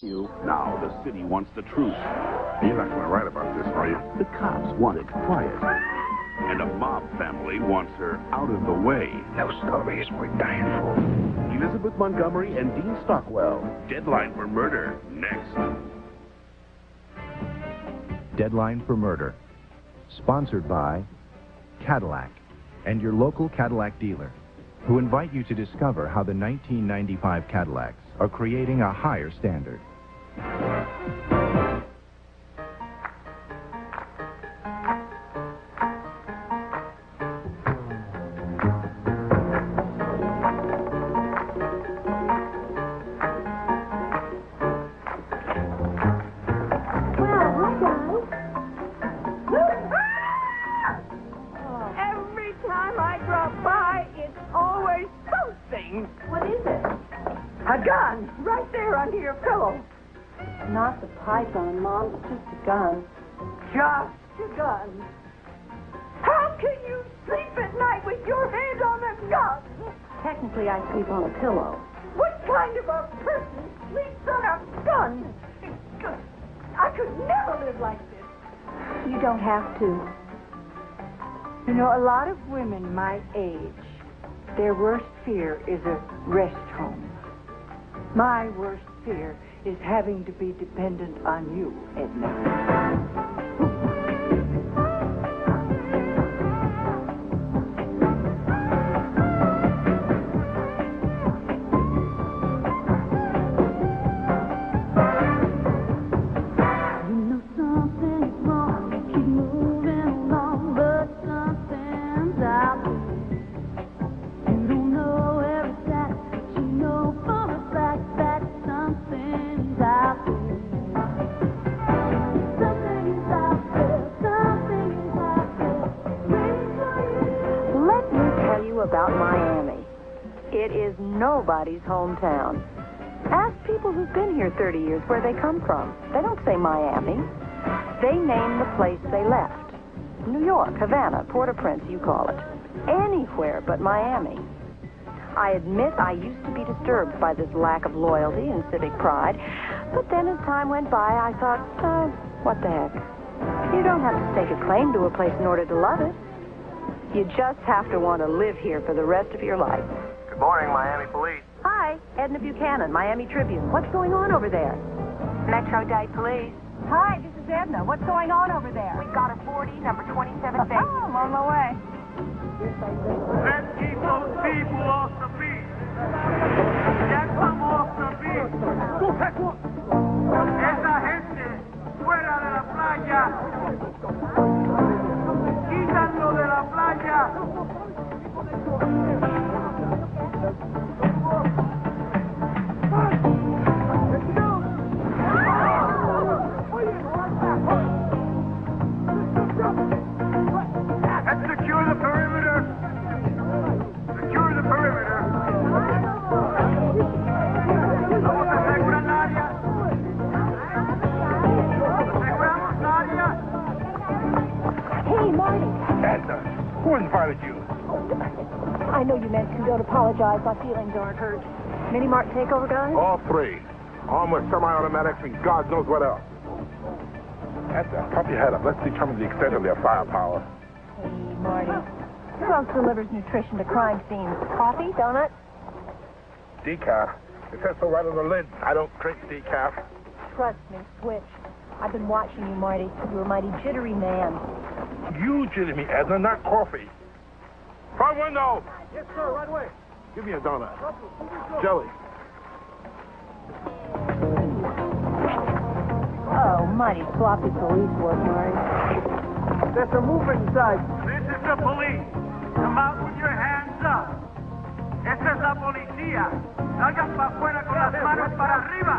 Now the city wants the truth. You're not going to write about this, are you? The cops want it quiet. And a mob family wants her out of the way. No stories we're dying for. Elizabeth Montgomery and Dean Stockwell. Deadline for Murder, next. Deadline for Murder. Sponsored by Cadillac and your local Cadillac dealer, who invite you to discover how the 1995 Cadillacs are creating a higher standard. Not the python, Mom. It's just a gun. Just a gun. How can you sleep at night with your hand on a gun? Technically, I sleep on a pillow. What kind of a person sleeps on a gun? I could never live like this. You don't have to. You know, a lot of women my age, their worst fear is a rest home. My worst fear is having to be dependent on you, Edna. About Miami. It is nobody's hometown. Ask people who've been here 30 years where they come from. They don't say Miami. They name the place they left. New York, Havana, Port-au-Prince, you call it. Anywhere but Miami. I admit I used to be disturbed by this lack of loyalty and civic pride, but then as time went by, I thought, what the heck? You don't have to stake a claim to a place in order to love it. You just have to want to live here for the rest of your life. Good morning, Miami Police. Hi, Edna Buchanan, Miami Tribune. What's going on over there? Metro Dade Police. Hi, this is Edna. What's going on over there? We've got a 40, number 27 vacancy. Oh, I'm on my way. Let's keep those people off the beach. Get them off the beach. Esa gente fuera de la playa. Quítanlo de la playa. Let's secure the perimeter. Secure the perimeter. Vamos a asegurar el área. Aseguramos el área. Hey, Marty. Edna, who invited you? I know you meant to. Don't apologize. My feelings aren't hurt. Mini-mart takeover, guys? All three. Armed with semi-automatics and God knows what else. Edna, pop your head up. Let's determine the extent of their firepower. Hey, Marty. Who else delivers nutrition to crime scenes? Coffee? Donuts? Decaf. It says so right on the lid. I don't drink decaf. Trust me, Switch. I've been watching you, Marty. You're a mighty jittery man. You jittered me, Edna, not coffee. Front window! Yes, sir, right away. Give me a donut. Jelly. Oh, mighty sloppy police work, Marty. There's some movement inside. This is the police. Come out with your hands up. Esta es la policía. Salgan para afuera con las manos para arriba.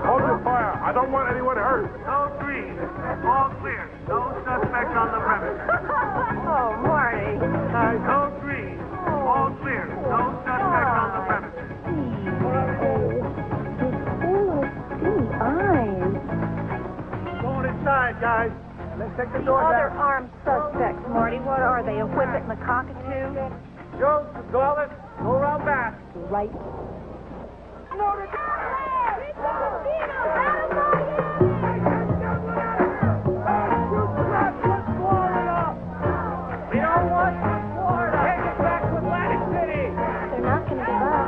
Hold your fire. I don't want anyone hurt. No green. All clear. No suspects on the premises. Oh, Marty. No green. All clear. No suspects on the premises. Eyes. Going inside, guys. Let's take the The door other down. armed suspects, Marty, what are they? A whippet and a cockatoo? Joe, Gonzalez, go around back. Right. We don't want Florida. Take it back to Atlantic City. They're not going to give up.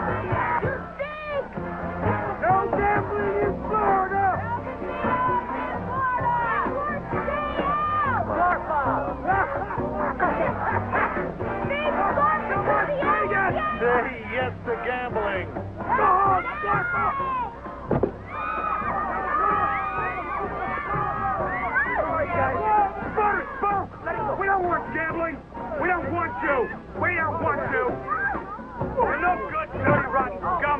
No gambling in Florida. Say yes to gambling. We don't want gambling. We don't want you. We don't want you. You're no good, dirty, rotten scum.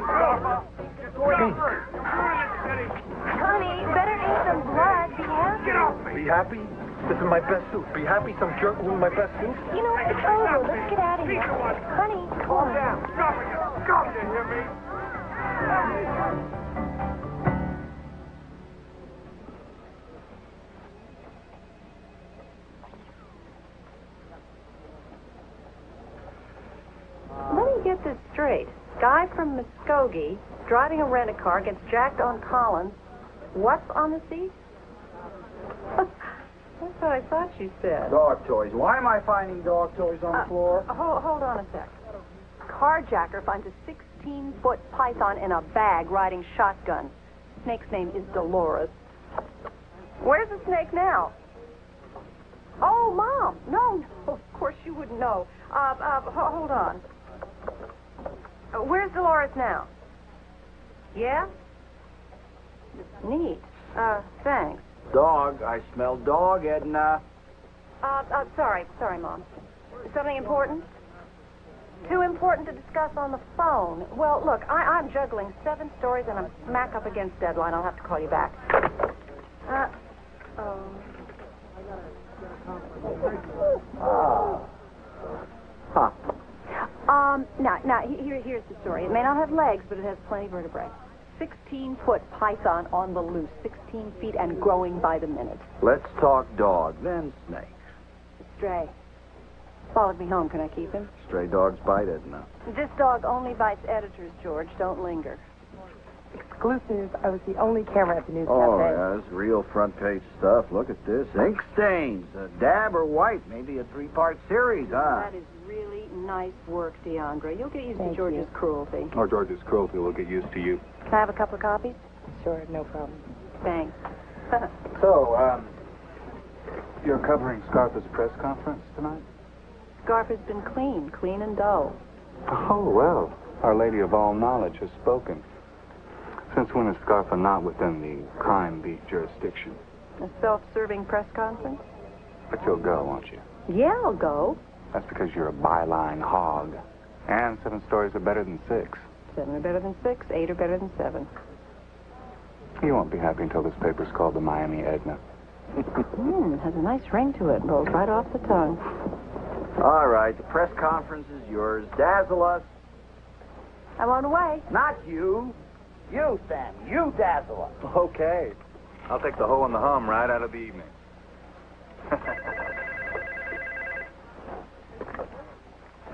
Honey, better eat some blood. Be happy. Get off me. Be happy? This is my best suit. Be happy some jerk ruined my best suit? You know what? It's over. Let's get out of here. Honey, come on. Stop it. Stop it. You hear me? Let me get this straight. Guy from Muskogee driving a rent-a-car gets jacked on Collins. What's on the seat? That's what I thought she said. Dog toys. Why am I finding dog toys on the floor? Hold on a sec. Carjacker finds a 16-foot python in a bag riding shotgun. Snake's name is Dolores. Where's the snake now? Oh, Mom. No, of course you wouldn't know. Hold on. Where's Dolores now? Yeah? Neat. Thanks. Dog. I smell dog, Edna. Sorry, Mom. Something important? Too important to discuss on the phone. Well, look, I'm juggling 7 stories and I'm smack up against deadline. I'll have to call you back. Huh. Now, here's the story. It may not have legs, but it has plenty of vertebrae. 16-foot python on the loose, 16 feet and growing by the minute. Let's talk dog, then snake. Stray. Followed me home. Can I keep him? Stray dogs bite, Edna. This dog only bites editors, George. Don't linger. Exclusive. I was the only camera at the news Oh, cafe. yeah, this is real front page stuff. Look at this. Ink stains. A dab or white. Maybe a 3-part series, huh? That is really nice work, Deandra. You'll get used to Thank George's you. cruelty. Or George's cruelty will get used to you. Can I have a couple of copies? Sure, no problem. Thanks. So, you're covering Scarpa's press conference tonight? Scarf has been clean and dull. Oh, well, Our Lady of All Knowledge has spoken. Since when is Scarpa not within the crime beat jurisdiction? A self-serving press conference? But you'll go, won't you? Yeah, I'll go. That's because you're a byline hog. And 7 stories are better than 6. 7 are better than 6, 8 are better than 7. You won't be happy until this paper's called the Miami Edna. Has a nice ring to it. Rolls right off the tongue. All right, the press conference is yours. Dazzle us. I'm on the way. Not you. You, Sam. You dazzle us. Okay. I'll take the hoe and the hum right out of the evening.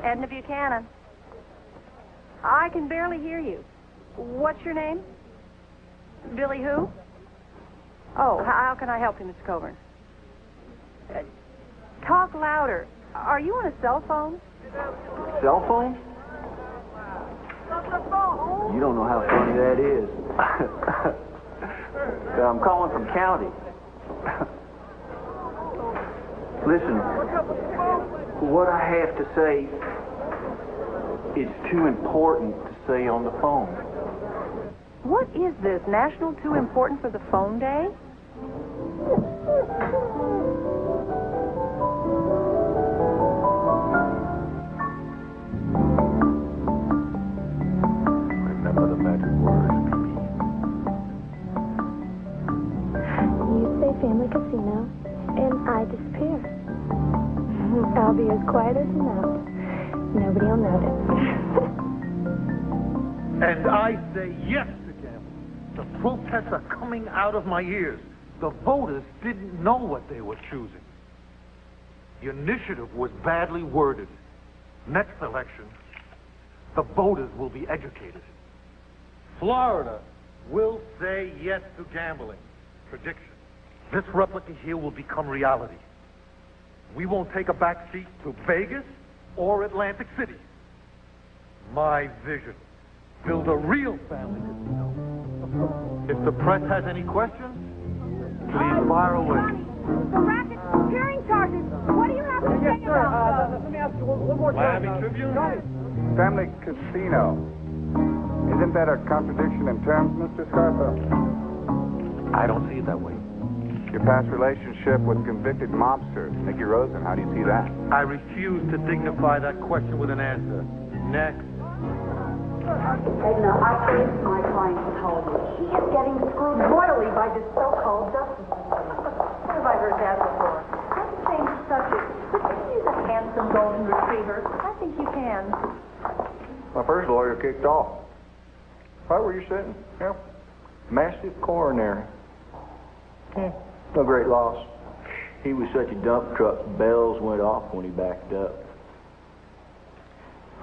Edna Buchanan. I can barely hear you. What's your name? Billy who? Oh, how can I help you, Mr. Coburn? Talk louder. Are you on a cell phone? Cell phone? You don't know how funny that is. I'm calling from county. Listen, what I have to say is too important to say on the phone. What is this? National Too Important for the Phone Day? Remember the magic word. You say family casino, and I disappear. I'll be as quiet as a mouse. Nobody will notice. And I say yes to gambling. The protests are coming out of my ears. The voters didn't know what they were choosing. The initiative was badly worded. Next election, the voters will be educated. Florida will say yes to gambling. Prediction. This replica here will become reality. We won't take a back seat to Vegas or Atlantic City. My vision. Build a real family casino. If the press has any questions, please fire away. The racket, hearing charges. What do you have to say about those? Let me ask you one more time. Miami Tribune? Family casino. Isn't that a contradiction in terms, Mr. Scarpa? I don't see it that way. Your past relationship with convicted mobster, Nicky Rosen, how do you see that? I refuse to dignify that question with an answer. Next. Edna, I think my client told you. She is getting screwed royally by this so-called justice system. What have I heard that before? Let's change the subject. But can you use a handsome golden retriever? I think you can. My first lawyer kicked off. Right where you're sitting? Yeah. Massive coronary. No great loss. He was such a dump truck, bells went off when he backed up.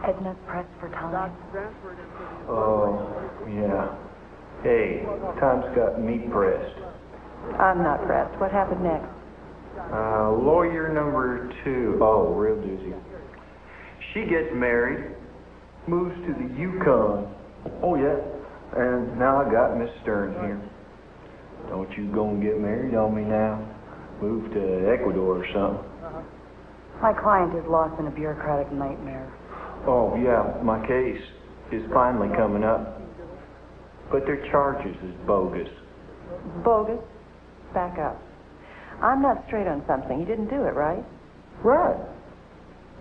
Edna's pressed for time. Oh, yeah. Hey, time's got me pressed. I'm not pressed. What happened next? Lawyer number 2. Oh, real doozy. She gets married, moves to the Yukon. Oh, yeah. And now I got Miss Stern here. Don't you go and get married on me now. Move to Ecuador or something. My client is lost in a bureaucratic nightmare. Oh, yeah, my case is finally coming up. But their charges is bogus. Bogus? Back up. I'm not straight on something. You didn't do it, right? Right.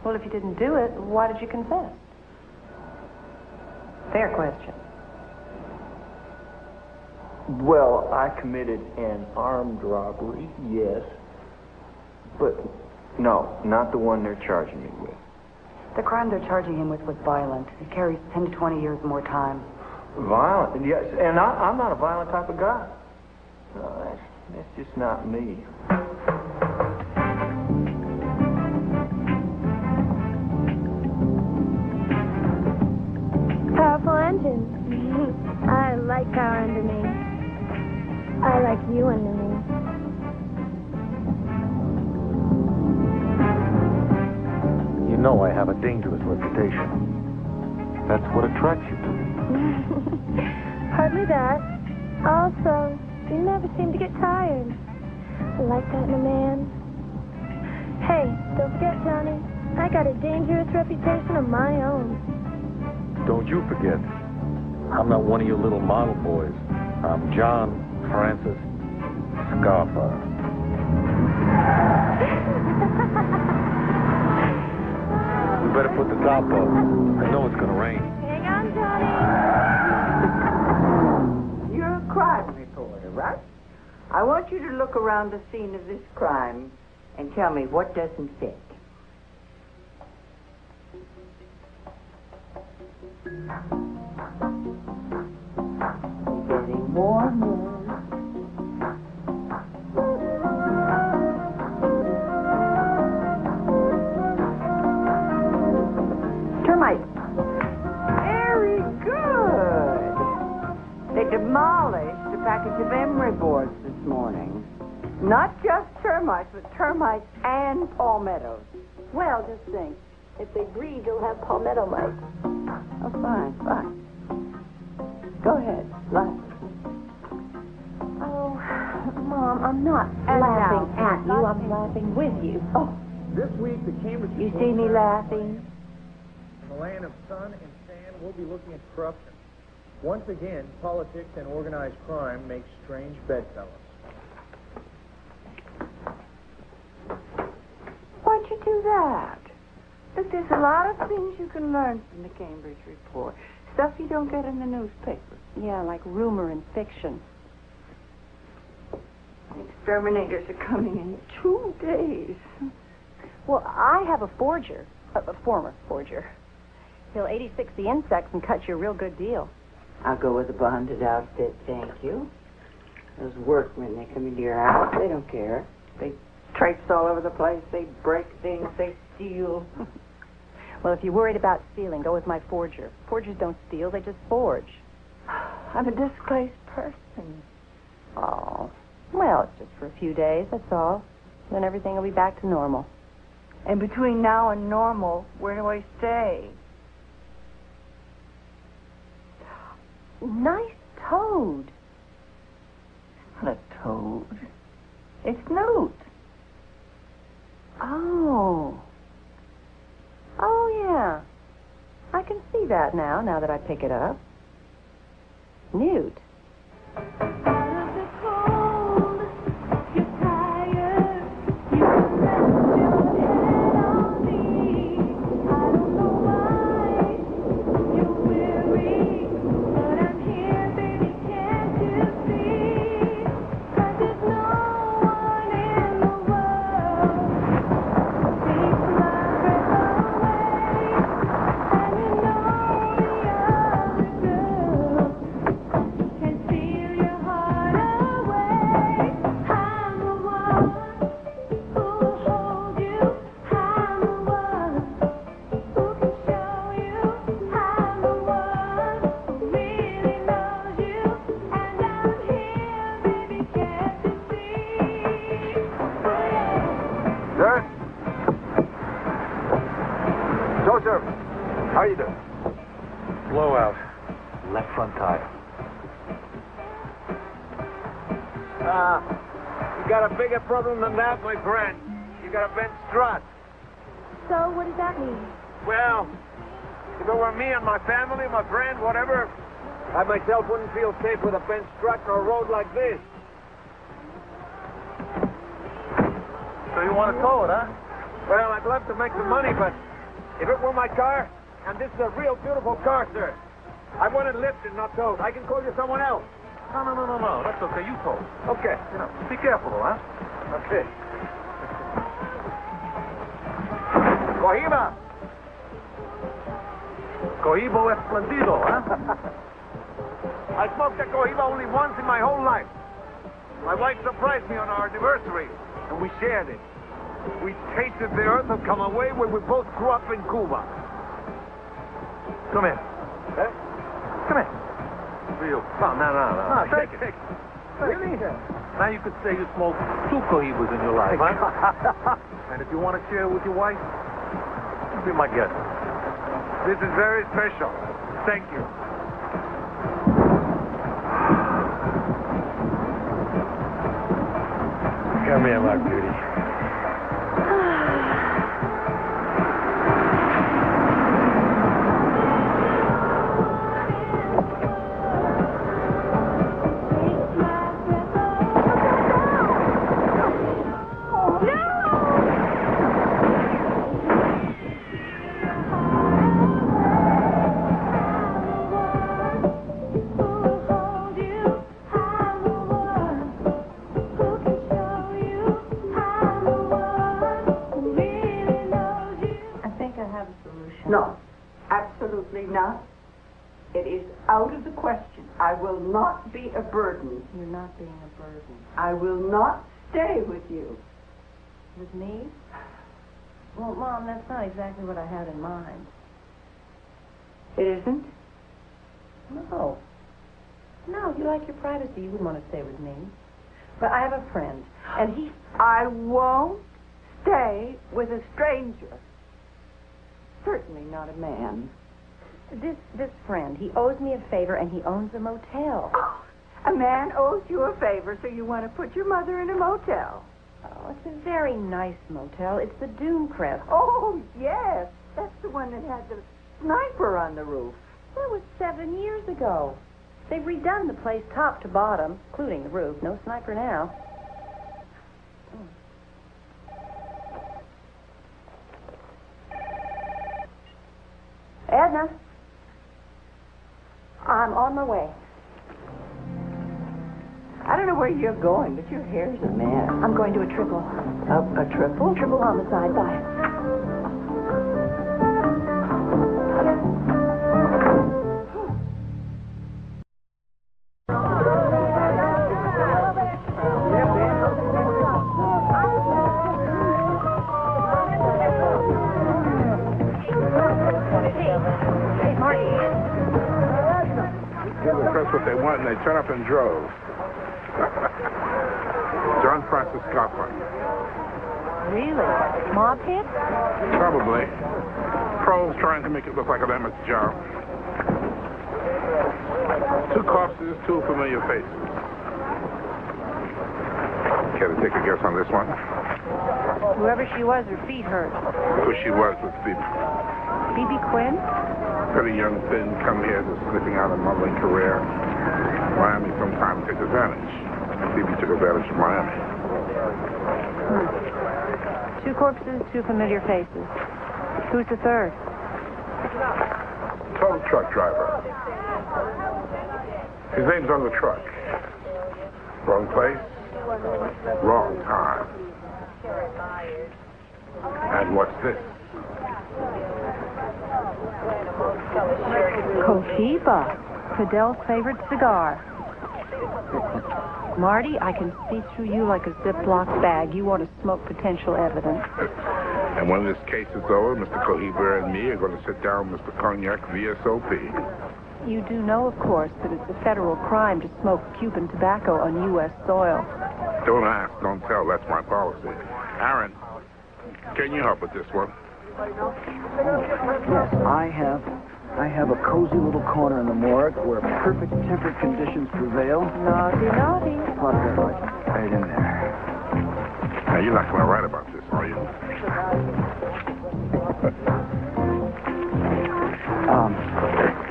Well, if you didn't do it, why did you confess? Fair question. Well, I committed an armed robbery, yes. But, no, not the one they're charging me with. The crime they're charging him with was violent. It carries 10 to 20 years more time. Violent? Yes, and I'm not a violent type of guy. No, that's just not me. Powerful engine. I like power under me. I like you under me. You know I have a dangerous reputation. That's what attracts you to me. Hardly that. Also, you never seem to get tired. I like that in a man. Hey, don't forget, Johnny, I got a dangerous reputation of my own. Don't you forget, I'm not one of your little model boys. I'm John Francis Scarpa. We better put the top up. I know it's going to rain. Hang on, Johnny. You're a crime reporter, right? I want you to look around the scene of this crime and tell me what doesn't fit. Getting warmer. Termites. Very good. They demolished a package of emery boards this morning. Not just termites, but termites and palmettos. Well, just think. If they breed, you'll have palmetto mites. Oh, fine. Go ahead, laugh. Oh, Mom, I'm not laughing at you. I'm laughing with you. Oh, This week, the Cambridge... You see me laughing? In the land of sun and sand, we'll be looking at corruption. Once again, politics and organized crime make strange bedfellows. Why'd you do that? Look, there's a lot of things you can learn from the Cambridge report. Stuff you don't get in the newspaper. yeah, like rumor and fiction. Exterminators are coming in 2 days. Well, I have a forger, a former forger. He'll 86 the insects and cut you a real good deal. I'll go with a bonded outfit, thank you. Those workmen, they come into your house, they don't care. They traipse all over the place, they break things, they steal. Well, if you're worried about stealing, go with my forger. Forgers don't steal, they just forge. I'm a displaced person. Oh. Well, it's just for a few days, that's all. Then everything will be back to normal. And between now and normal, where do I stay? Nice toad. It's not a toad. It's Newt. Oh. Oh, yeah. I can see that now that I pick it up. Newt. How you doing? Blowout. Left front tire. You got a bigger problem than that, my friend. You got a bent strut. So, what does that mean? Well, if it were me and my family, my friend, whatever, I myself wouldn't feel safe with a bent strut on a road like this. So you want to tow it, huh? Well, I'd love to make some money, but if it were my car, and this is a real beautiful car, sir, I want it lifted, not towed. I can call you someone else. No. That's okay. You tow. Okay. You know, be careful, huh? Okay. Cohiba. Cohibo esplendido, huh? I smoked a cohiba only once in my whole life. My wife surprised me on our anniversary, and we shared it. We tasted the earth of Camagüey where we both grew up in Cuba. Come here. Eh? Come here. Real. No. Take it. Really? Now you could say you smoked 2 cohibas in your life, huh? And if you want to share it with your wife, be my guest. This is very special. Thank you. Come here, my beauty. No, absolutely not. It is out of the question. I will not be a burden. You're not being a burden. I will not stay with you. With me? Well, Mom, that's not exactly what I had in mind. It isn't? No. No, you like your privacy. You wouldn't want to stay with me. But I have a friend, and he... I won't stay with a stranger. Certainly not a man. This friend, he owes me a favor, and he owns a motel. Oh, a man owes you a favor, so you want to put your mother in a motel. Oh, it's a very nice motel. It's the Dune Crest. Oh, yes. That's the one that had the sniper on the roof. That was 7 years ago. They've redone the place top to bottom, including the roof. No sniper now. Edna, I'm on my way. I don't know where you're going, but your hair's a mess. I'm going to a triple. A triple? Triple homicide. Bye. request what they want, and they turn up in droves. John Francis Scotland. Really? Mob hit? Probably. Pros trying to make it look like an amateur job. 2 corpses, 2 familiar faces. Care to take a guess on this one? Whoever she was, her feet hurt. Who she was Phoebe. Phoebe Quinn? Pretty young, thin, come here, just sniffing out a mumbling career. Miami sometimes takes advantage. Phoebe took advantage of Miami. 2 corpses, 2 familiar faces. Who's the third? Total truck driver. His name's on the truck. Wrong place, wrong time. And what's this? Cohiba, Fidel's favorite cigar. Marty, I can see through you like a Ziploc bag. You want to smoke potential evidence. And when this case is over, Mr. Cohiba and me are going to sit down with Mr. Cognac VSOP. You do know, of course, that it's a federal crime to smoke Cuban tobacco on U.S. soil. Don't ask, don't tell. That's my policy. Aaron, can you help with this one? Yes, I have a cozy little corner in the morgue where perfect temperate conditions prevail. Naughty, naughty. Plop that right in there. Now, you're not going to write about this, are you?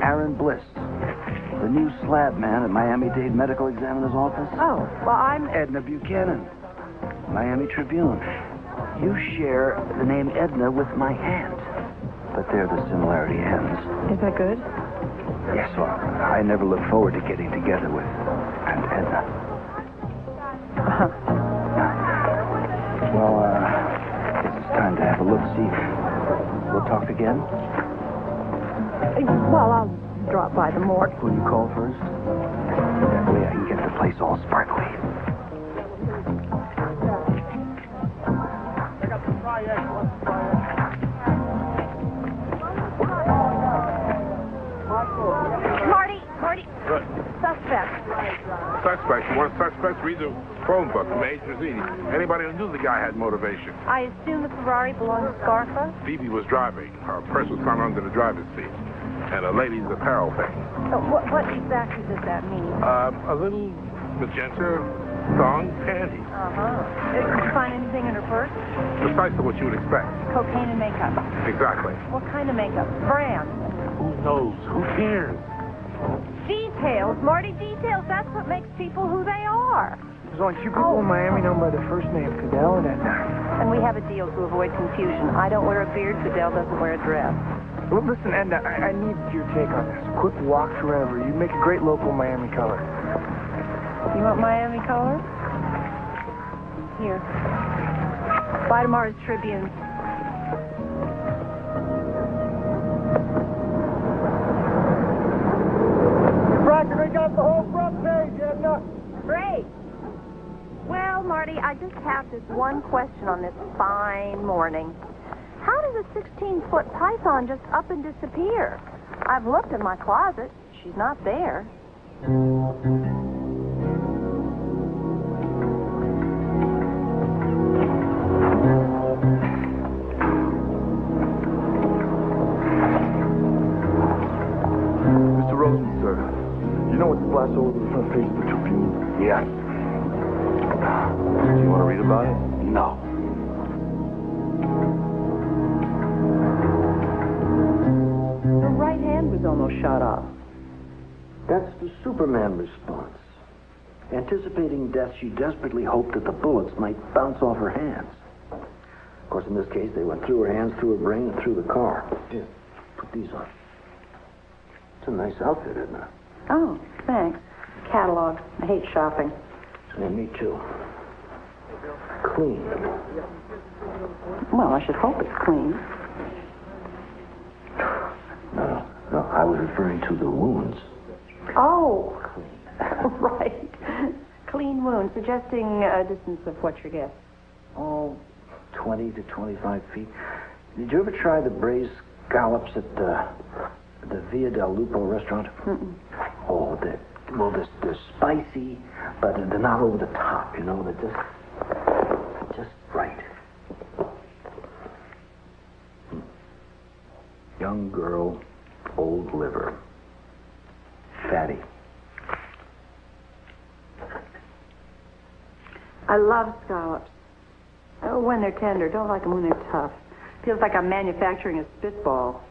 Aaron Bliss, the new slab man at Miami-Dade Medical Examiner's office. Oh, well, I'm... Edna Buchanan, Miami Tribune. You share the name Edna with my aunt, but there the similarity ends. Is that good? Yes, well, I never look forward to getting together with Aunt Edna. Well, guess it's time to have a look-see. We'll talk again? Well, I'll drop by the morgue. Will you call first? That way I can get the place all sparkly. Marty. What? Suspect. Suspect? You want suspects? Read the phone book from A to Z. Anybody who knew the guy had motivation. I assume the Ferrari belonged to Scarfa? Phoebe was driving. Her purse was found under the driver's seat. And a lady's apparel thing. What exactly does that mean? A little magenta thong panties. Did you find anything in her purse? Precisely what you would expect. Cocaine and makeup. Exactly. What kind of makeup? Brand? Who knows? Who cares? Details, Marty, details. That's what makes people who they are. There's only 2 people in Miami known by the first name, Fidel and Edna. And we have a deal to avoid confusion. I don't wear a beard, Fidel doesn't wear a dress. Well, listen, Edna, I need your take on this. Quick walk forever. You make a great local Miami color. You want Miami color? Here. Buy tomorrow's Tribune. Practically got the whole front page, Edna. Great. Well, Marty, I just have this one question on this fine morning. How does a 16-foot python just up and disappear? I've looked in my closet. She's not there. Mr. Rosen, sir. You know what's splashed all over the front page of the Tribune? Yes. Do you want to read about it? No. Her right hand was almost shot off. That's the Superman response. Anticipating death, she desperately hoped that the bullets might bounce off her hands. Of course, in this case, they went through her hands, through her brain, and through the car. Here, put these on. It's a nice outfit, isn't it? Oh, thanks. Catalog. I hate shopping. Yeah, me too. Clean. Well, I should hope it's clean. No, I was referring to the wounds. Oh, right. Clean wound, suggesting a distance of what's your guess? Oh, 20 to 25 feet. Did you ever try the braised scallops at the Via del Lupo restaurant? Mm-mm. Oh, they're well, they're spicy, but they're not over the top, you know. They're just right. Young girl, old liver, fatty. I love scallops. Oh, when they're tender. Don't like them when they're tough. Feels like I'm manufacturing a spitball.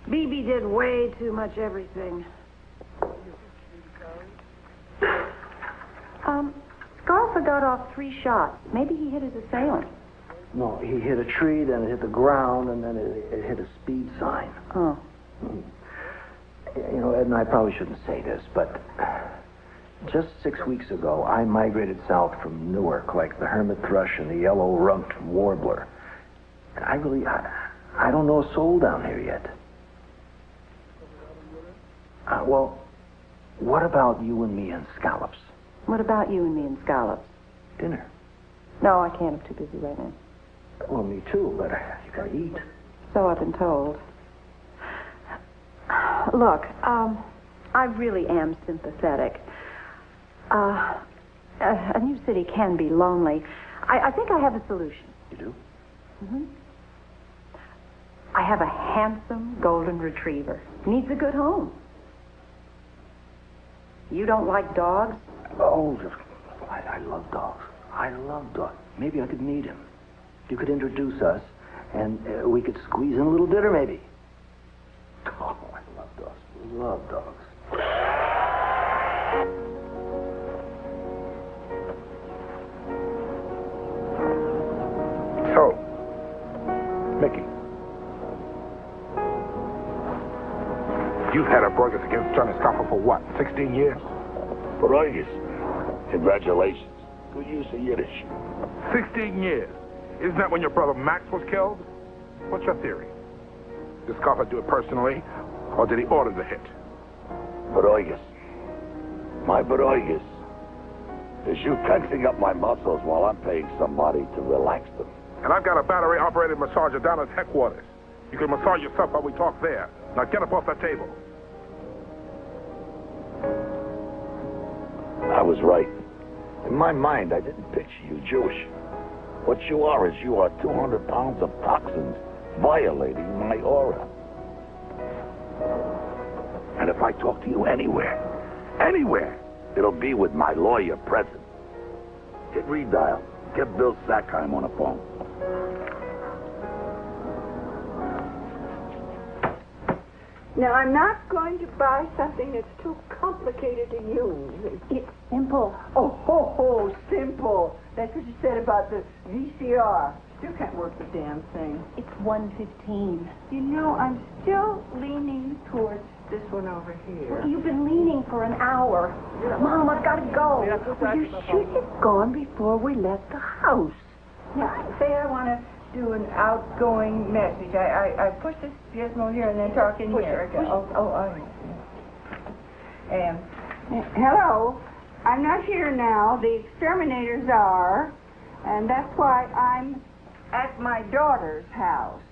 BB did way too much everything. Scarfa got off 3 shots. Maybe he hit his assailant. No, he hit a tree, then it hit the ground, and then it hit a speed sign. Oh. You know, Ed and I probably shouldn't say this, but just 6 weeks ago, I migrated south from Newark like the hermit thrush and the yellow-rumped warbler. And I don't know a soul down here yet. Well, what about you and me and scallops? What about you and me and scallops? Dinner. No, I can't. I'm too busy right now. Well, me too, but you gotta eat. So I've been told. Look, I really am sympathetic. A new city can be lonely. I think I have a solution. You do? Mm-hmm. I have a handsome golden retriever. Needs a good home. You don't like dogs? Oh, I love dogs. I love dogs. Maybe I could meet him. You could introduce us, and we could squeeze in a little dinner, maybe. Oh, I love dogs. Love dogs. So, Mickey, you've had a brothers against Johnny Scoffer for what, 16 years? Bergen. Congratulations. Good use of Yiddish. 16 years. Isn't that when your brother Max was killed? What's your theory? Did Scoffer do it personally, or did he order the hit? Bergen. My Bergen is you tensing up my muscles while I'm paying somebody to relax them. And I've got a battery-operated massager down at headquarters. You can massage yourself while we talk there. Now get up off that table. I was right. In my mind, I didn't picture you Jewish. What you are 200 pounds of toxins violating my aura. And if I talk to you anywhere, it'll be with my lawyer present. Hit redial. Get Bill Sackheim on the phone. Now, I'm not going to buy something that's too complicated to use. It's simple. Oh, simple. That's what you said about the VCR. Still can't work the damn thing. It's 1:15. You know, I'm still leaning towards this one over here. You've been leaning for an hour. Mom, I've got to go. Well, you should have gone before we left the house. Now, say I want to do an outgoing message. I push this gizmo here and then talk in here. Hello. I'm not here now. The exterminators are, and that's why I'm at my daughter's house.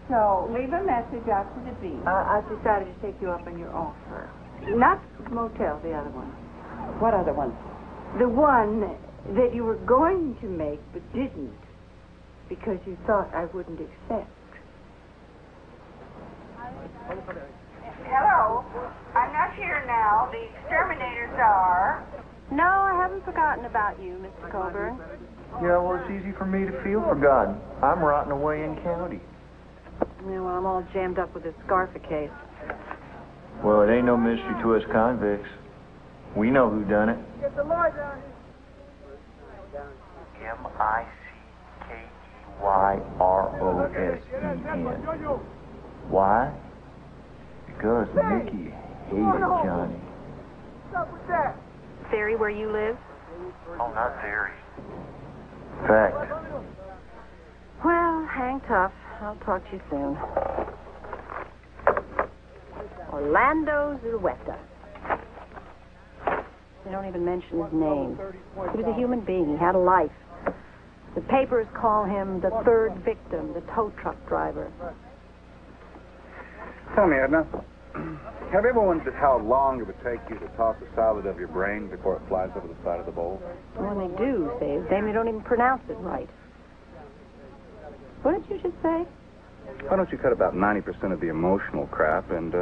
So leave a message after the beep. I've decided to take you up on your offer. Not motel, the other one. What other one? The one that you were going to make but didn't because you thought I wouldn't accept. Hello. I'm not here now. The exterminators are. No, I haven't forgotten about you, Mr. Coburn. Yeah, well, it's easy for me to feel forgotten. I'm rotting away in county. Yeah, well, I'm all jammed up with this Scarfa case. Well, it ain't no mystery to us convicts. We know who done it. Get the lawyer down Mickeyrosen. Why? Because Mickey hated Johnny. What's up with that? Ferry, where you live? Oh, not Theory. Fact. Well, hang tough. I'll talk to you soon. Orlando Zulueta. They don't even mention his name. He was a human being. He had a life. The papers call him the third victim, the tow truck driver. Tell me, Edna, Have you ever wondered how long it would take you to toss a salad of your brain before it flies over the side of the bowl? When they do, they don't even pronounce it right. What did you just say? Why don't you cut about 90% of the emotional crap and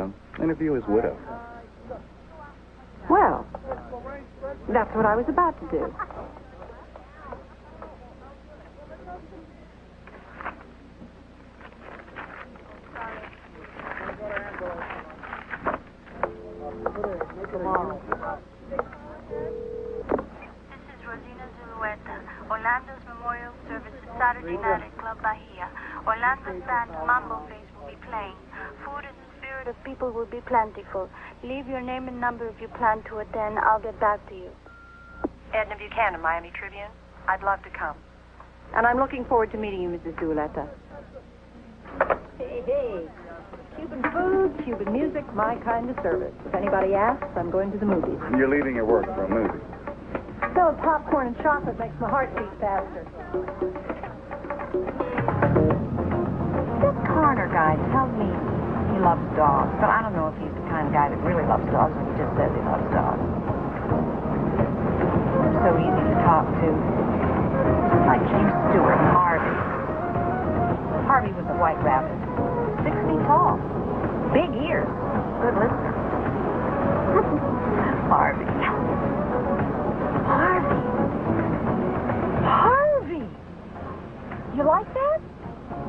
interview his widow? Well, that's what I was about to do. Orlando's memorial service at Saturday night at Club Bahia. Orlando's band Mambo Face will be playing. Food and the spirit of people will be plentiful. Leave your name and number if you plan to attend. I'll get back to you. Edna Buchanan, Miami Tribune. I'd love to come. And I'm looking forward to meeting you, Mrs. Zuleta. Hey. Cuban food, Cuban music, my kind of service. If anybody asks, I'm going to the movies. You're leaving your work for a movie. So popcorn and chocolate makes my heart beat faster. This Carter guy tells me he loves dogs, but I don't know if he's the kind of guy that really loves dogs or he just says he loves dogs. So easy to talk to. Like James Stewart and Harvey. Harvey was a white rabbit. 6 feet tall. Big ears. Good listener. Harvey. Harvey! You like that?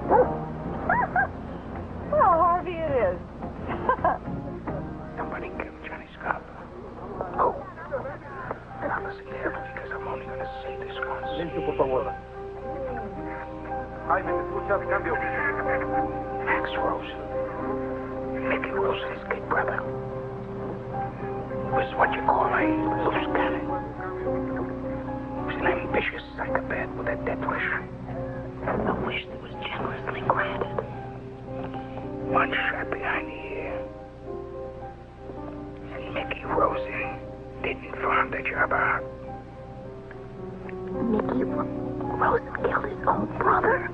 Well, Harvey it is. Somebody killed Johnny Scott. Oh. And I'm listening carefully because I'm only going to say this once. Silencio, por favor. Jaime, ¿me escuchas? Cambio. Max Rosen. Mickey Rosen's kid brother. Was what you call a loose cannon. Was an ambitious psychopath with a death wish. A wish that was generously granted. One shot behind the ear. And Mickey Rosen didn't farm the job out. Mickey Rosen killed his own brother?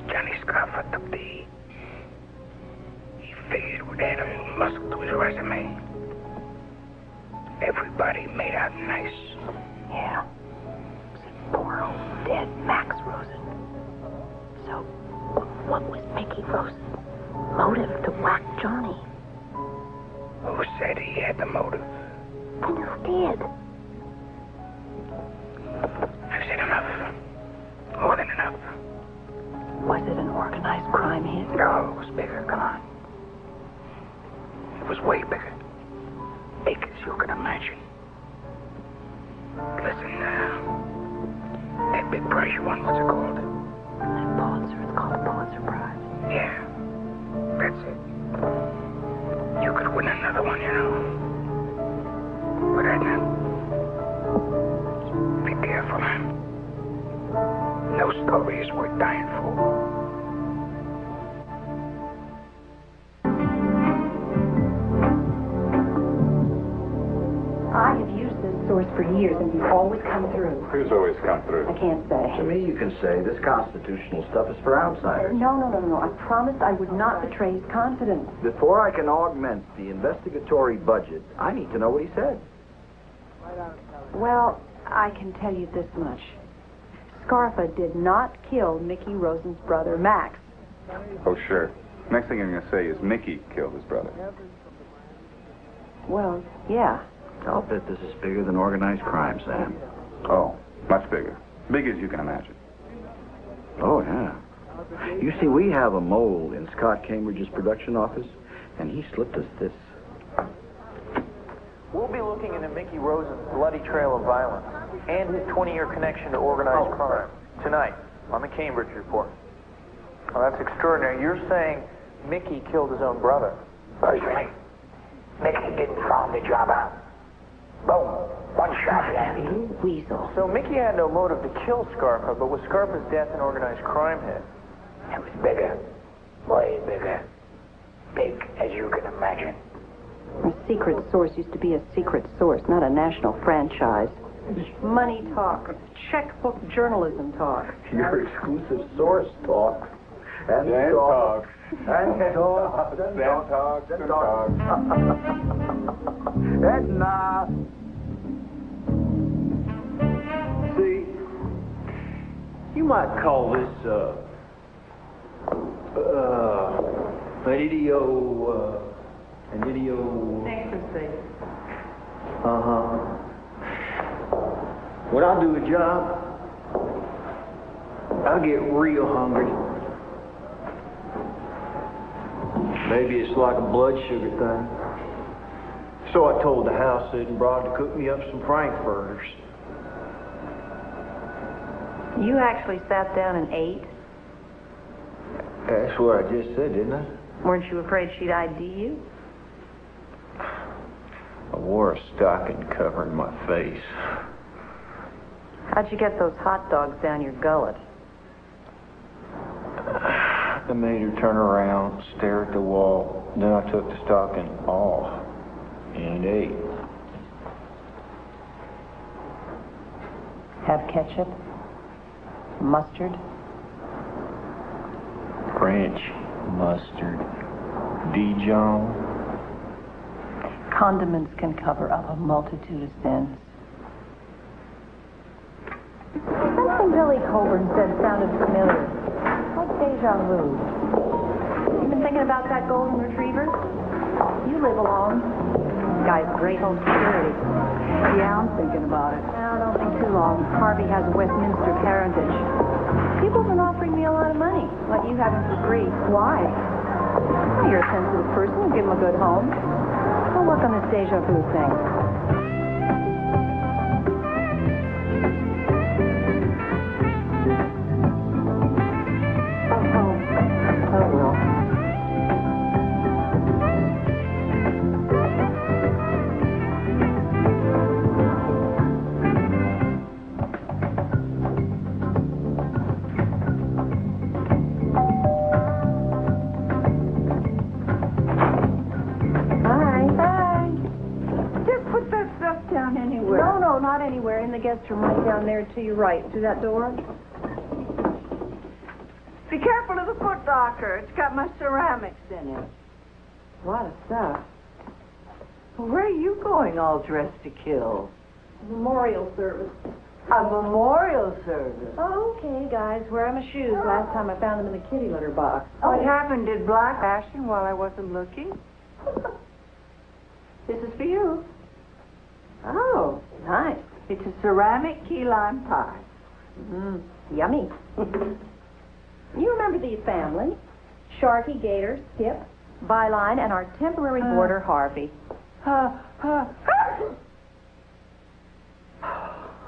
Johnny Scoffer took the heat. He figured it would add a little muscle to his resume. Everybody made out nice. Yeah. Except poor old dead Max Rosen. So, what was Mickey Rosen's motive to whack Johnny? Who said he had the motive? Then who did? I've said enough. More than enough. Was it an organized crime hit? No, it was bigger. Come on. It was way bigger. Big as you could imagine. Listen, that big prize you won, what's it called? That Pulitzer, it's called the Pulitzer Prize. Yeah, that's it. You could win another one, you know. But Edna, be careful, man. No story is worth dying for. I have used this source for years, and you've always come through. Who's always come through? I can't say. To me, you can say this constitutional stuff is for outsiders. No. I promised I would not betray his confidence. Before I can augment the investigatory budget, I need to know what he said. Well, I can tell you this much. Scarfa did not kill Mickey Rosen's brother, Max. Oh, sure. Next thing I'm going to say is Mickey killed his brother. Well, yeah. I'll bet this is bigger than organized crime, Sam. Oh, much bigger. Big as you can imagine. Oh, yeah. You see, we have a mole in Scott Cambridge's production office, and he slipped us this. We'll be looking into Mickey Rosen's bloody trail of violence and his 20-year connection to organized crime tonight on the Cambridge Report. Well, that's extraordinary. You're saying Mickey killed his own brother. That's right. Mickey didn't farm the job out. Boom. One shot, Andy. Weasel. So Mickey had no motive to kill Scarfa, but was Scarfa's death an organized crime hit? It was bigger. Way bigger. Big as you can imagine. A secret source used to be a secret source, not a national franchise. Money talk. Checkbook journalism talk. Your exclusive source talk. And talk. Edna! See, you might call this, an idiot... Ecstasy. Uh-huh. When I do a job, I get real hungry. Maybe it's like a blood sugar thing. So I told the house sitting broad to cook me up some frankfurters. You actually sat down and ate? That's what I just said, didn't I? Weren't you afraid she'd ID you? I wore a stocking covering my face. How'd you get those hot dogs down your gullet? I made her turn around, stare at the wall. Then I took the stocking off and ate. Have ketchup? Mustard? French mustard. Dijon. Condiments can cover up a multitude of sins. Something Billy Coburn said sounded familiar. Like deja vu. You been thinking about that golden retriever? You live alone. Guy's great home security. Yeah, I'm thinking about it. Now, don't think too long. Harvey has Westminster parentage. People have been offering me a lot of money. Let you have him for free. Why? Well, you're a sensitive person. Give him a good home. I'll work on this deja vu thing. In the guest room right down there to your right, through that door. Be careful of the foot locker. It's got my ceramics in it. A lot of stuff. Well, where are you going all dressed to kill? Memorial service. A memorial service? Oh, okay, guys. Where are my shoes? Last time I found them in the kitty litter box. What happened? Did Black fashion while I wasn't looking? This is for you. Oh, nice. It's a ceramic key lime pie. Yummy. You remember the family? Sharky, Gator, Skip, Byline, and our temporary boarder, Harvey.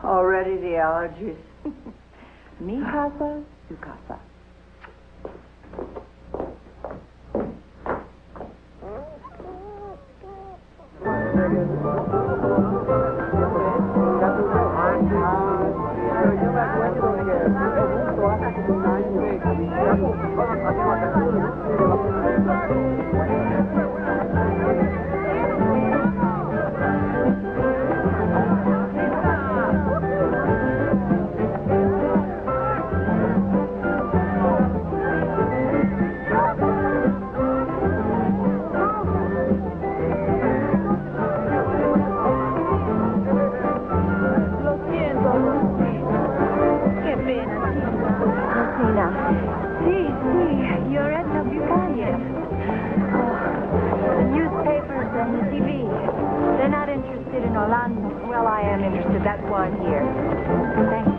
Already the allergies. Mi casa, su casa. You're Edna Buchanan. The newspapers and the TV. They're not interested in Orlando. Well, I am interested. That's why I'm here. Thanks.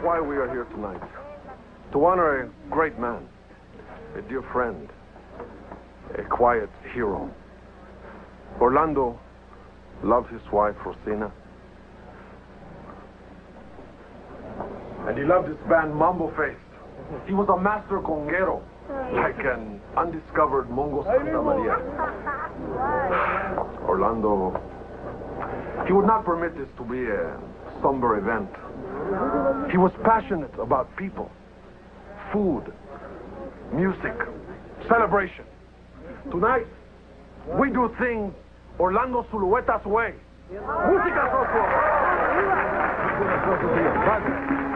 Why we are here tonight. To honor a great man, a dear friend, a quiet hero. Orlando loved his wife, Rosina. And he loved his band, Mambo Face. He was a master conguero, like an undiscovered Mongo Santa Maria. Orlando, he would not permit this to be a somber event. He was passionate about people, food, music, celebration. Tonight, we do things Orlando Zulueta's way. Música, socio!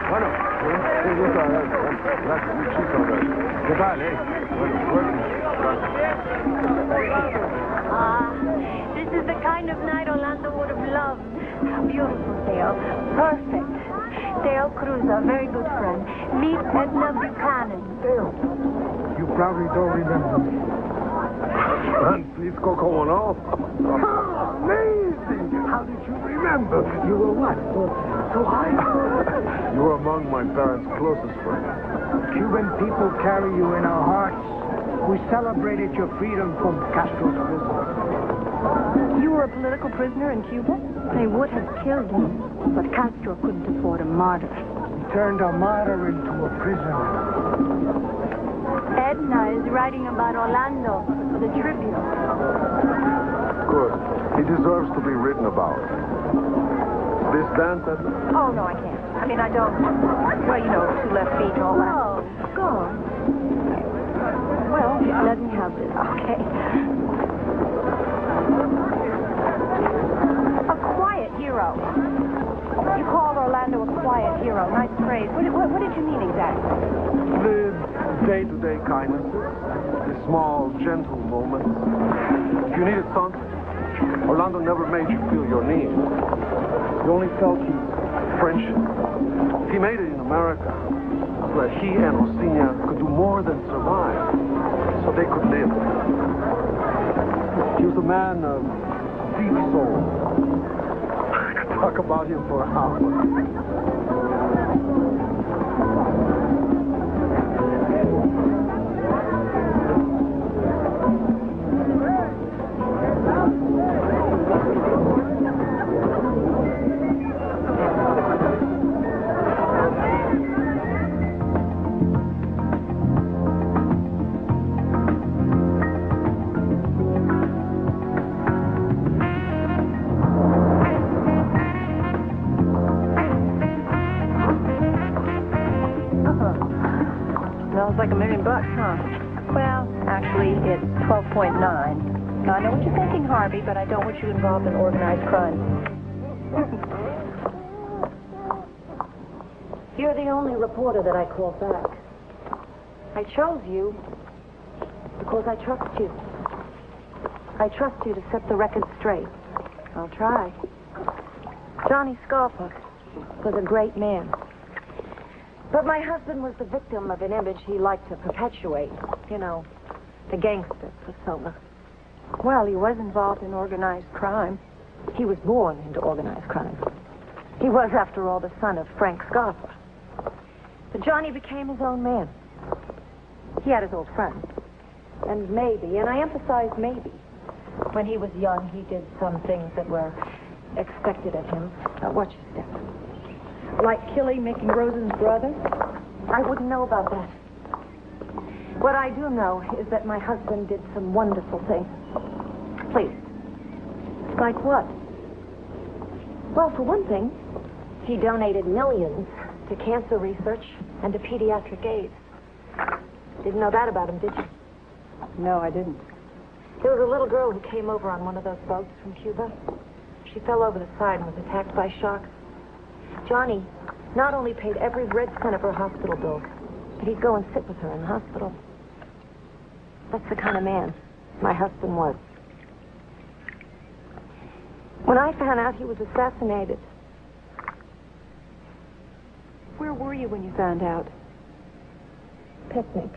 Bueno, un gusto verte. Gracias, muchísimas gracias. ¿Qué tal, Bueno, This is the kind of night Orlando would have loved. How beautiful, Dale. Perfect. Dale Cruz, a very good friend. Meet Edna Buchanan. Dale, you probably don't remember me. Francisco, como no? Amazing! How did you remember? You were what? So high? You were among my parents' closest friends. Cuban people carry you in our hearts. We celebrated your freedom from Castro's prison. You were a political prisoner in Cuba? They would have killed you, but Castro couldn't afford a martyr. He turned a martyr into a prisoner. Edna is writing about Orlando for the Tribune. Good. He deserves to be written about. This dance, Edna? Oh, no, I can't. I mean, I don't. Well, you know, 2 left feet and all that. Oh, go on. Well, let me have this. Okay. A quiet hero. You called Orlando a quiet hero. Nice phrase. What did you mean exactly? The day-to-day kindnesses, the small, gentle moments. If you needed something, Orlando never made you feel your need. You only felt his friendship. He made it in America so that he and Rosina could do more than survive, so they could live. He was a man of deep soul. I could talk about him for hours. Like $1 million, huh? Well, actually, it's 12.9. Now, I know what you're thinking, Harvey, but I don't want you involved in organized crime. You're the only reporter that I call back. I chose you because I trust you. I trust you to set the record straight. I'll try. Johnny Scarpa was a great man. But my husband was the victim of an image he liked to perpetuate. You know, the gangster persona. Well, he was involved in organized crime. He was born into organized crime. He was, after all, the son of Frank Scarpa. But Johnny became his own man. He had his old friends. And maybe, and I emphasize maybe, when he was young, he did some things that were expected of him. Watch your step. Like killing Mickey Rosen's brother? I wouldn't know about that. What I do know is that my husband did some wonderful things. Please. Like what? Well, for one thing, he donated millions to cancer research and to pediatric AIDS. Didn't know that about him, did you? No, I didn't. There was a little girl who came over on one of those boats from Cuba. She fell over the side and was attacked by sharks. Johnny not only paid every red cent of her hospital bill, but he'd go and sit with her in the hospital. That's the kind of man my husband was. When I found out he was assassinated... Where were you when you found out? Picnic.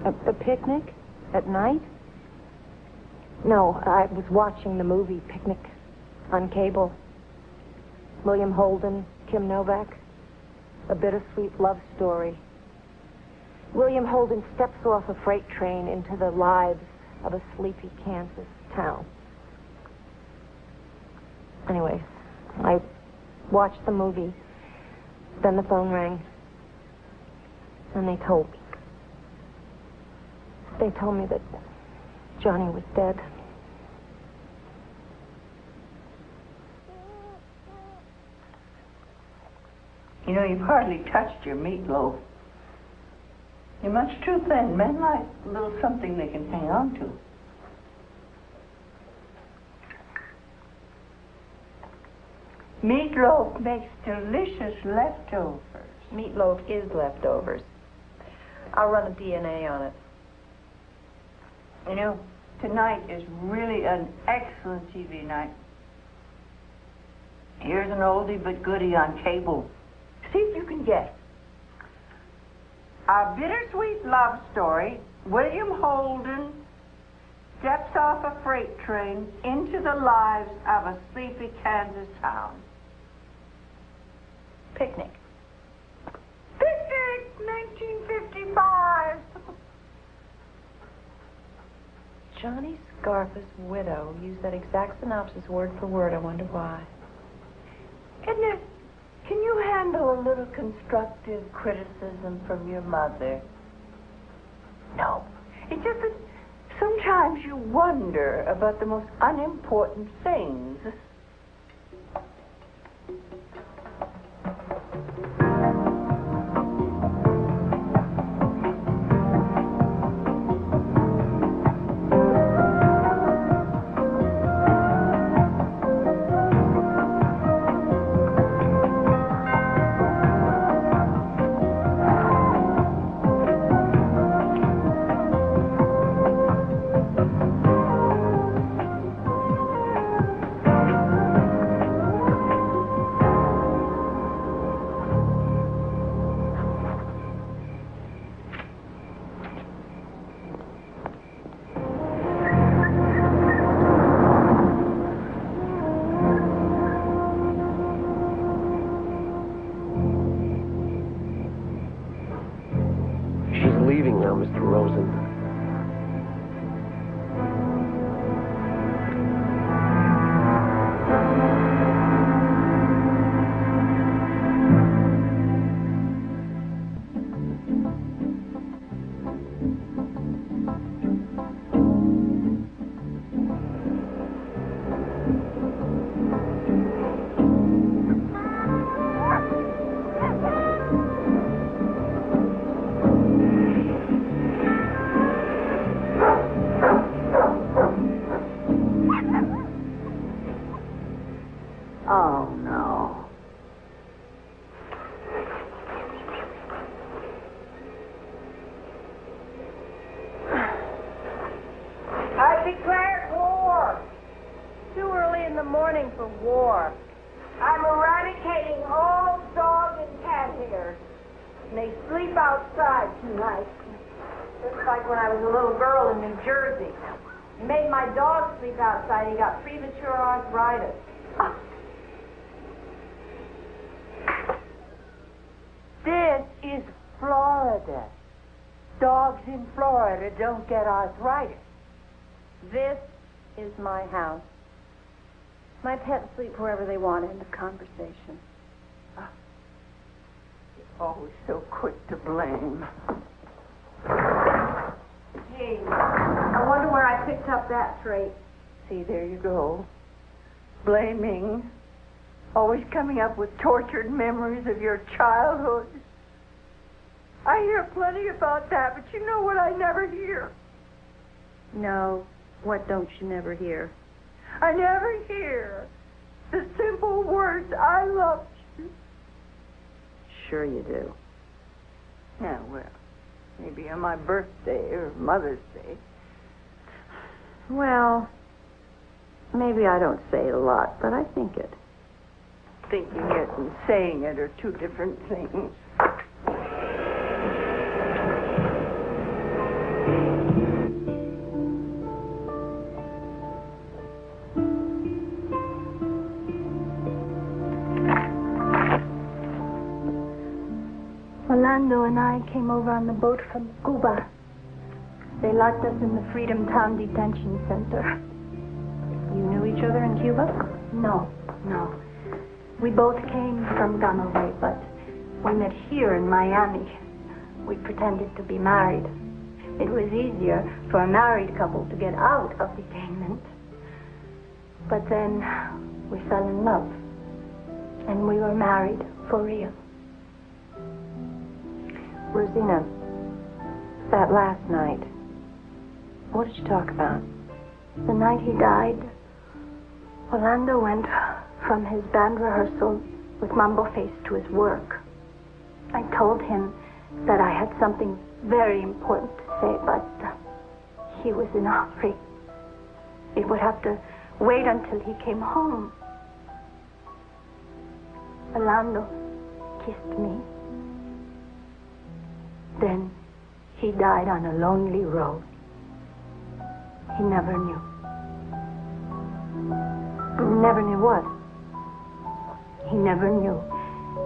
A picnic? At night? No, I was watching the movie Picnic on cable. William Holden, Kim Novak. A bittersweet love story. William Holden steps off a freight train into the lives of a sleepy Kansas town. Anyway, I watched the movie. Then the phone rang. And they told me. They told me that Johnny was dead. You know, you've hardly touched your meatloaf. You're much too thin. Men like a little something they can hang on to. Meatloaf makes delicious leftovers. Meatloaf is leftovers. I'll run a DNA on it. You know, tonight is really an excellent TV night. Here's an oldie but goodie on cable. See if you can guess. A bittersweet love story. William Holden steps off a freight train into the lives of a sleepy Kansas town. Picnic. Picnic, 1955. Johnny Scarpa's widow used that exact synopsis word for word. I wonder why. Edna, can you handle a little constructive criticism from your mother? No. It's just that sometimes you wonder about the most unimportant things. He got premature arthritis. This is Florida. Dogs in Florida don't get arthritis. This is my house. My pets sleep wherever they want. End of conversation. You're always so quick to blame. Hey, I wonder where I picked up that trait. See, there you go. Blaming. Always coming up with tortured memories of your childhood. I hear plenty about that, but you know what I never hear? No, what don't you never hear? I never hear the simple words, I love you. Sure you do. Yeah, well, maybe on my birthday or Mother's Day. Well, maybe I don't say it a lot, but I think it. Thinking it and saying it are two different things. Orlando and I came over on the boat from Cuba. They locked us in the Freedom Town Detention Center. You knew each other in Cuba? No. We both came from Montgomery, but we met here in Miami. We pretended to be married. It was easier for a married couple to get out of detainment. But then we fell in love, and we were married for real. Rosina, that last night? What did you talk about? The night he died, Orlando went from his band rehearsal with Mambo Face to his work. I told him that I had something very important to say, but he was in a hurry. It would have to wait until he came home. Orlando kissed me. Then he died on a lonely road. He never knew. Never knew what? He never knew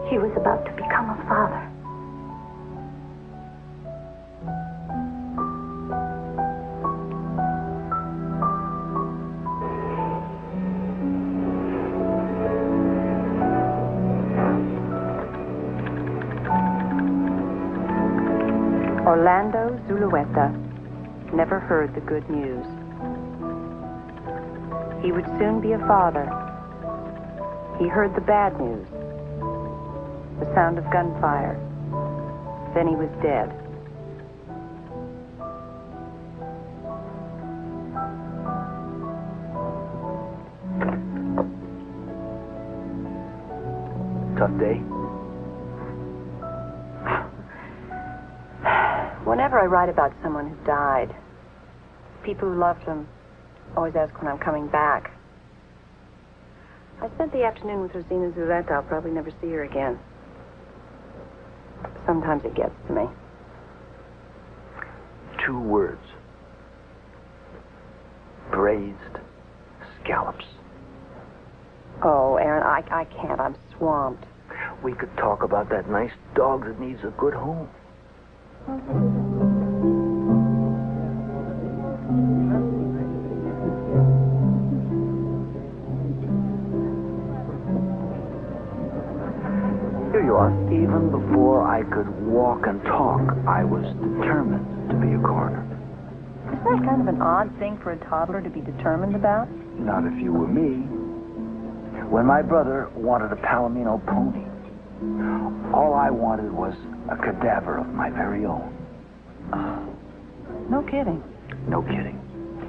he was about to become a father. Orlando Zulueta never heard the good news. He would soon be a father. He heard the bad news, the sound of gunfire. Then he was dead. Tough day? Whenever I write about someone who died, people who loved them always ask when I'm coming back. I spent the afternoon with Rosina Zuleta. I'll probably never see her again. Sometimes it gets to me. 2 words. Braised scallops. Oh, Aaron, I can't. I'm swamped. We could talk about that nice dog that needs a good home. Here you are. Even before I could walk and talk, I was determined to be a coroner. Isn't that kind of an odd thing for a toddler to be determined about? Not if you were me. When my brother wanted a Palomino pony, all I wanted was a cadaver of my very own. No kidding. No kidding.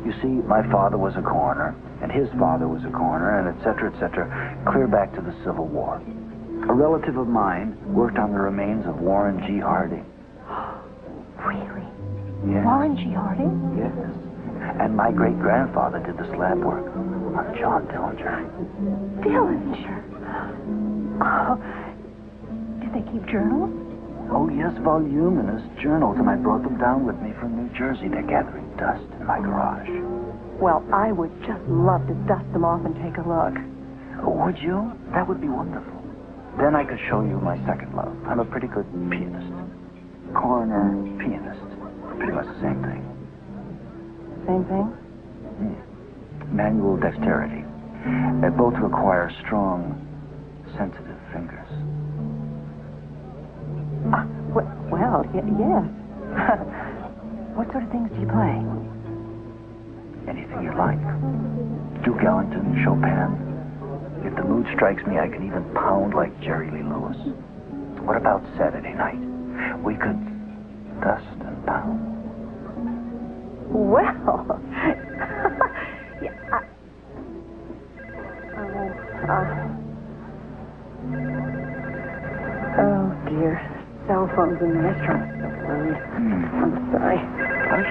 You see, my father was a coroner, and his father was a coroner, and et cetera, clear back to the Civil War. A relative of mine worked on the remains of Warren G. Harding. Really? Yes. Warren G. Harding? Yes. And my great-grandfather did the slab work on John Dillinger. Dillinger? Oh. Did they keep journals? Oh, yes, voluminous journals, and I brought them down with me from New Jersey. They're gathering dust in my garage. Well, I would just love to dust them off and take a look. Would you? That would be wonderful. Then I could show you my second love. I'm a pretty good pianist. Coroner, pianist. Pretty much the same thing. Same thing? Manual dexterity. They both require strong, sensitive fingers. Well, yes. What sort of things do you play? Anything you like. Duke Ellington, Chopin. If the mood strikes me, I can even pound like Jerry Lee Lewis. What about Saturday night? We could dust and pound. Well, yeah, oh, dear. Cell phones in the restaurant. I'm sorry.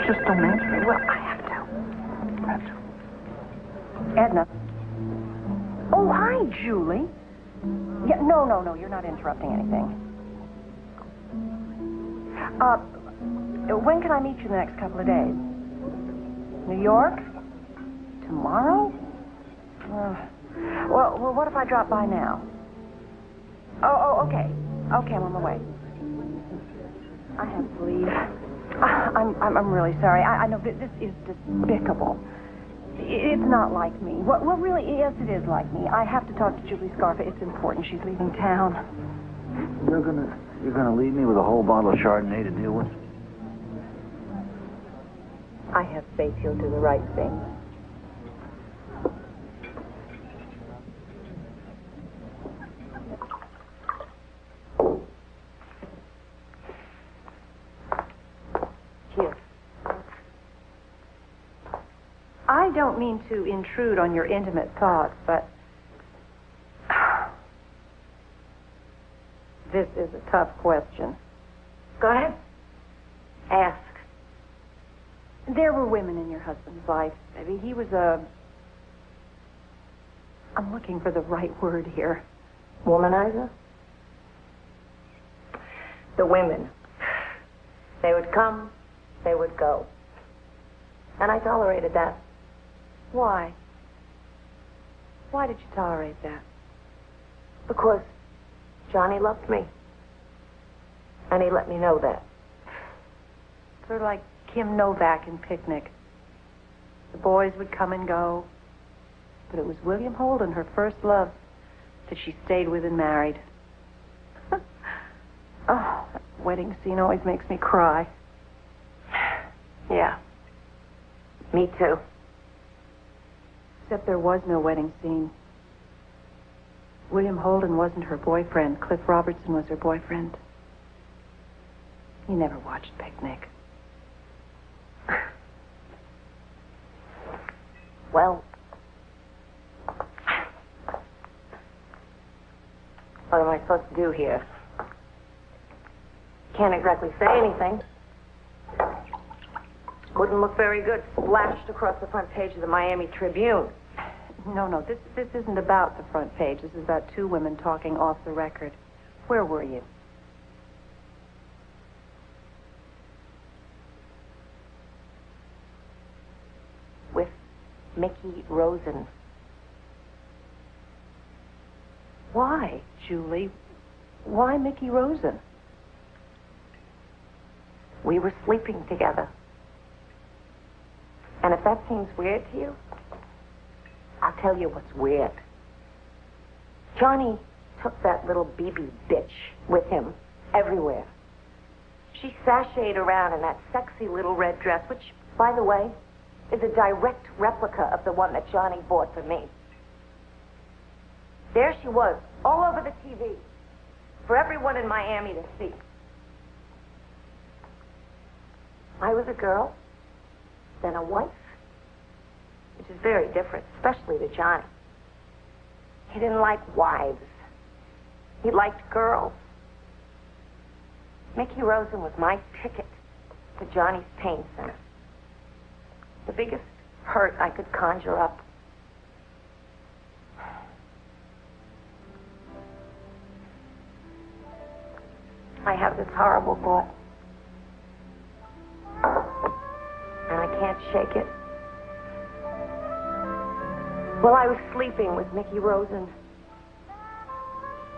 Just don't answer it. Well, I have to. Edna. Oh, hi, Julie. Yeah, no, you're not interrupting anything. When can I meet you the next couple of days? New York? Tomorrow? Well, what if I drop by now? Oh, okay. Okay, I'm on my way. I have to leave. I'm really sorry. I know this is despicable. It's not like me. Well, really, yes, it is like me. I have to talk to Julie Scarfa. It's important. She's leaving town. You're gonna leave me with a whole bottle of Chardonnay to deal with? I have faith you'll do the right thing. Here. don't mean to intrude on your intimate thoughts, but this is a tough question. Go ahead. Ask. There were women in your husband's life. I mean, he was I'm looking for the right word here. Womanizer? The women. They would come, they would go. And I tolerated that. Why? Why did you tolerate that? Because Johnny loved me. And he let me know that. Sort of like Kim Novak in Picnic. The boys would come and go, but it was William Holden, her first love, that she stayed with and married. Oh, that wedding scene always makes me cry. Yeah. Me too. Except there was no wedding scene. William Holden wasn't her boyfriend. Cliff Robertson was her boyfriend. You never watched Picnic. Well, what am I supposed to do here? Can't exactly say anything. Wouldn't look very good splashed across the front page of the Miami Tribune. No, this isn't about the front page. This is about two women talking off the record. Where were you? With Mickey Rosen. Why, Julie? Why Mickey Rosen? We were sleeping together. And if that seems weird to you, I'll tell you what's weird. Johnny took that little BB bitch with him everywhere. She sashayed around in that sexy little red dress, which, by the way, is a direct replica of the one that Johnny bought for me. There she was, all over the TV, for everyone in Miami to see. I was a girl, then a wife, which is very different, especially to Johnny. He didn't like wives. He liked girls. Mickey Rosen was my ticket to Johnny's pain center. The biggest hurt I could conjure up. I have this horrible thought. And I can't shake it. While I was sleeping with Mickey Rosen,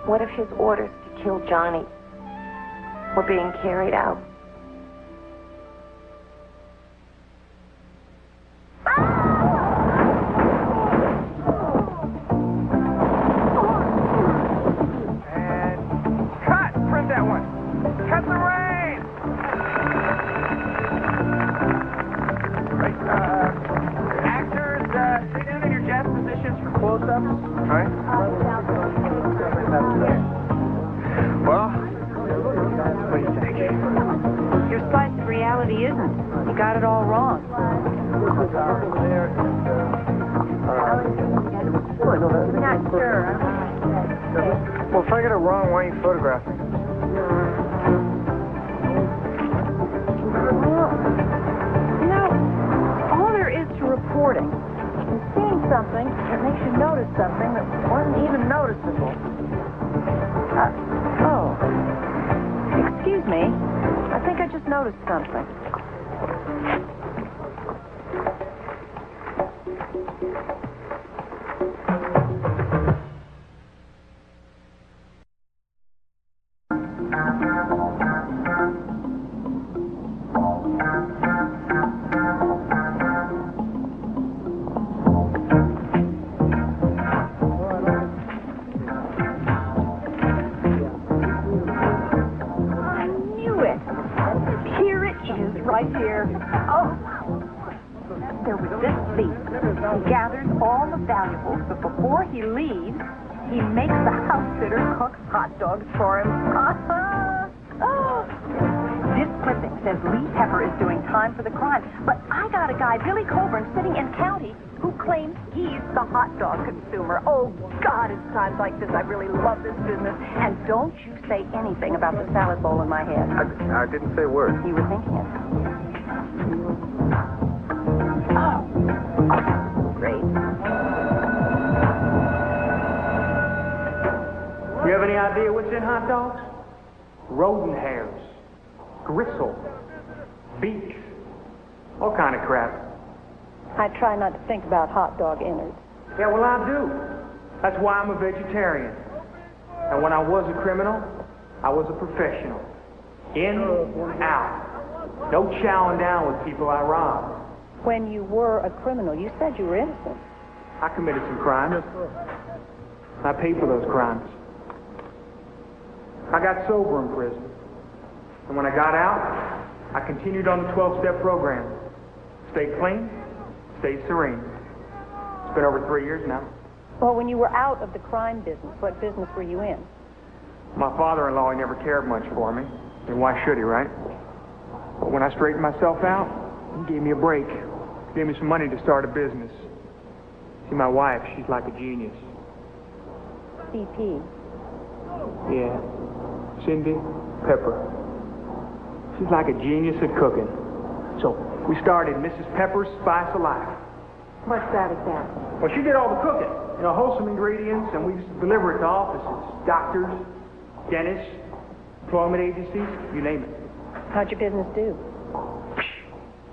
what if his orders to kill Johnny were being carried out? Well, if I get it wrong, why are you photographing? You know, all there is to reporting is seeing something that makes you notice something that wasn't even noticeable. Excuse me. I think I just noticed something. He makes the house sitter cook hot dogs for him. This clipping says Lee Pepper is doing time for the crime. But I got a guy, Billy Coburn, sitting in county who claims he's the hot dog consumer. Oh, God, it's times like this I really love this business. And don't you say anything about the salad bowl in my head. I didn't say a word. You were thinking it. Oh, great. You have any idea what's in hot dogs? Rodent hairs, gristle, beaks, all kind of crap. I try not to think about hot dog innards. Yeah, well, I do. That's why I'm a vegetarian. And when I was a criminal, I was a professional. In, out. No chowing down with people I robbed. When you were a criminal, you said you were innocent. I committed some crimes. I paid for those crimes. I got sober in prison. And when I got out, I continued on the 12-step program. Stay clean, stay serene. It's been over 3 years now. Well, when you were out of the crime business, what business were you in? My father-in-law, he never cared much for me. And why should he, right? But when I straightened myself out, he gave me a break. He gave me some money to start a business. See, my wife, she's like a genius. CP. Yeah. Cindy Pepper. She's like a genius at cooking. So we started Mrs. Pepper's Spice of Life. What's that exactly? Well, she did all the cooking. You know, wholesome ingredients, and we deliver it to offices, doctors, dentists, employment agencies, you name it. How'd your business do?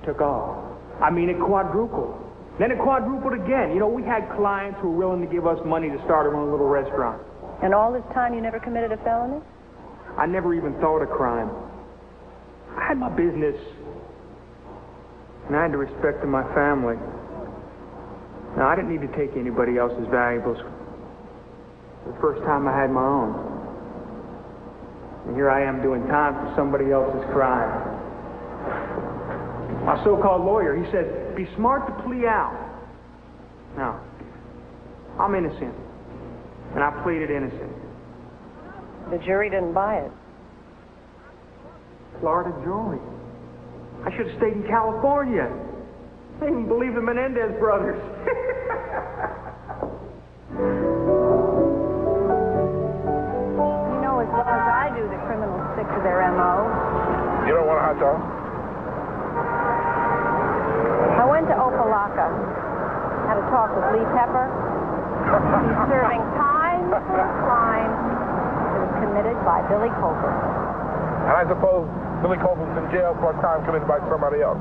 Took off. I mean, it quadrupled. Then it quadrupled again. You know, we had clients who were willing to give us money to start our own little restaurant. And all this time you never committed a felony? I never even thought of crime. I had my business, and I had to respect to my family. Now, I didn't need to take anybody else's valuables. The first time I had my own. And here I am doing time for somebody else's crime. My so-called lawyer, he said, be smart to plea out. Now, I'm innocent, and I pleaded innocent. The jury didn't buy it. Florida jury. I should have stayed in California. I didn't even believe the Menendez brothers. You know as well as I do that criminals stick to their M.O. You don't want a hot dog? I went to Opelika. Had a talk with Lee Pepper. He's serving time for a crime that was committed by Billy Coburn. And I suppose Billy Coburn's in jail for a crime committed by somebody else.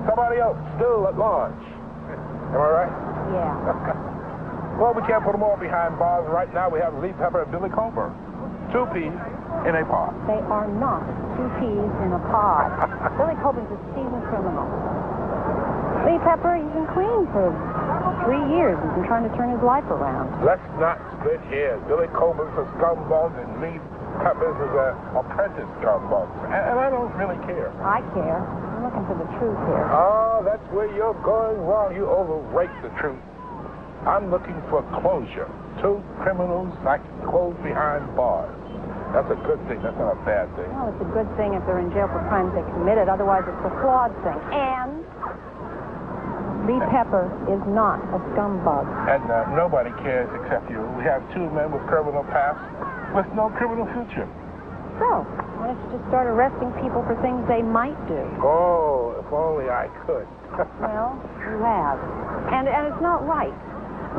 Somebody else still at large. Am I right? Yeah. Well, we can't put them all behind bars. Right now we have Lee Pepper and Billy Coburn. 2 peas in a pod. They are not 2 peas in a pod. Billy Coburn's a seasoned criminal. Lee Pepper, he's been clean for 3 years. He's been trying to turn his life around. Let's not split hairs. Billy Coburn's a scumbag and Lee Pepper's is an apprentice scumbag. And I don't really care. I care. I'm looking for the truth here. Oh, that's where you're going wrong. You overrate the truth. I'm looking for closure. 2 criminals I can close behind bars. That's a good thing. That's not a bad thing. Well, it's a good thing if they're in jail for crimes they committed. Otherwise, it's a flawed thing. And Lee Pepper is not a scumbag. And nobody cares except you. We have 2 men with criminal past with no criminal future. So, why don't you just start arresting people for things they might do? Oh, if only I could. Well, you have. And it's not right.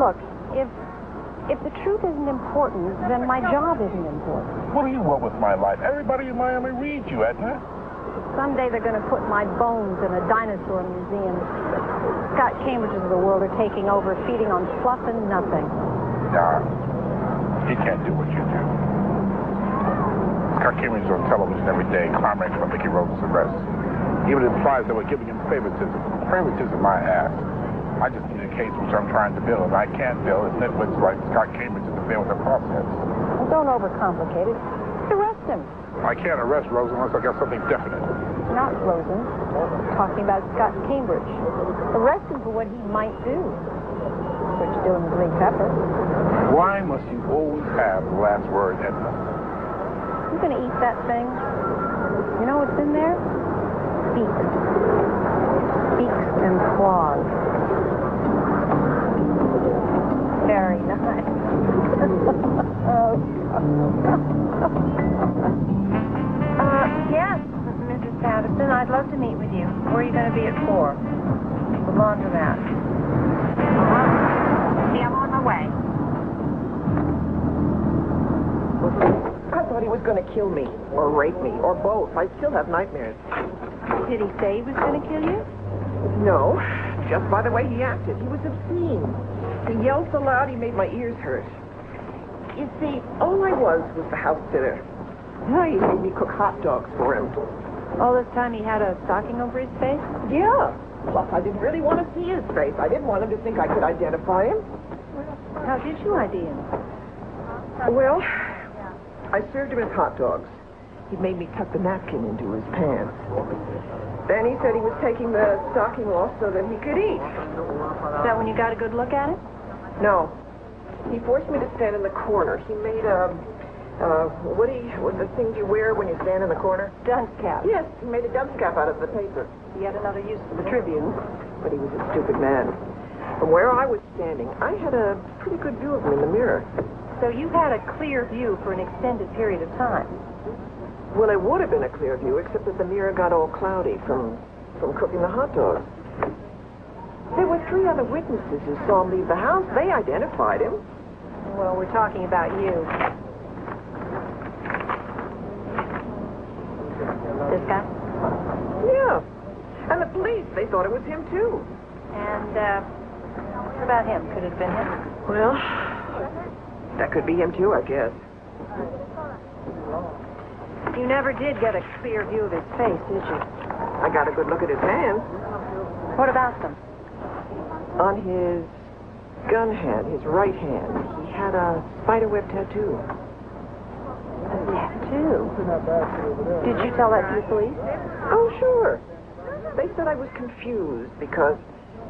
Look, if the truth isn't important, then my job isn't important. What do you want with my life? Everybody in Miami reads you, Edna. Someday they're going to put my bones in a dinosaur museum. Scott Cambridges of the world are taking over, feeding on fluff and nothing. Nah, he can't do what you do. Scott Cambridge is on television every day, clamoring for Mickey Rose's arrest. Even implies that we're giving him favoritism. Favoritism, my ass. I just need a case which I'm trying to build. I can't build if nitwits like Scott Cambridge interfere with the process. Well, don't overcomplicate it. Arrest him. I can't arrest Rose unless I got something definite. Not Rosen. Talking about Scott Cambridge. Arrest him for what he might do. What you're doing with Lee Pepper. Why must you always have the last word, Edna? You gonna eat that thing? You know what's in there? beaks. Beaks and claws. Very nice. Yes, Mrs. Patterson, I'd love to meet with you. Where are you going to be at 4? The laundromat. See, I'm on my way. I thought he was going to kill me, or rape me, or both. I still have nightmares. Did he say he was going to kill you? No, just by the way he acted. He was obscene. He yelled so loud he made my ears hurt. You see, all I was the house sitter. Now he made me cook hot dogs for him. All this time he had a stocking over his face? Yeah. Plus, I didn't really want to see his face. I didn't want him to think I could identify him. How did you ID him? Well, I served him his hot dogs. He made me tuck the napkin into his pants. Then he said he was taking the stocking off so that he could eat. Is that when you got a good look at it? No. He forced me to stand in the corner. He made what the things you wear when you stand in the corner? Dunce cap. Yes, he made a dunce cap out of the paper. He had another use for the Tribune. But he was a stupid man. From where I was standing, I had a pretty good view of him in the mirror. So you had a clear view for an extended period of time? Well, it would have been a clear view, except that the mirror got all cloudy from cooking the hot dogs. There were 3 other witnesses who saw him leave the house. They identified him. Well, we're talking about you. This guy? Yeah. And the police, they thought it was him, too. And, what about him? Could it have been him? Well, that could be him, too, I guess. You never did get a clear view of his face, did you? I got a good look at his hands. What about them? On his gun hand, his right hand, he had a spiderweb tattoo. A tattoo? Did you tell that to the police? Oh, sure. They said I was confused because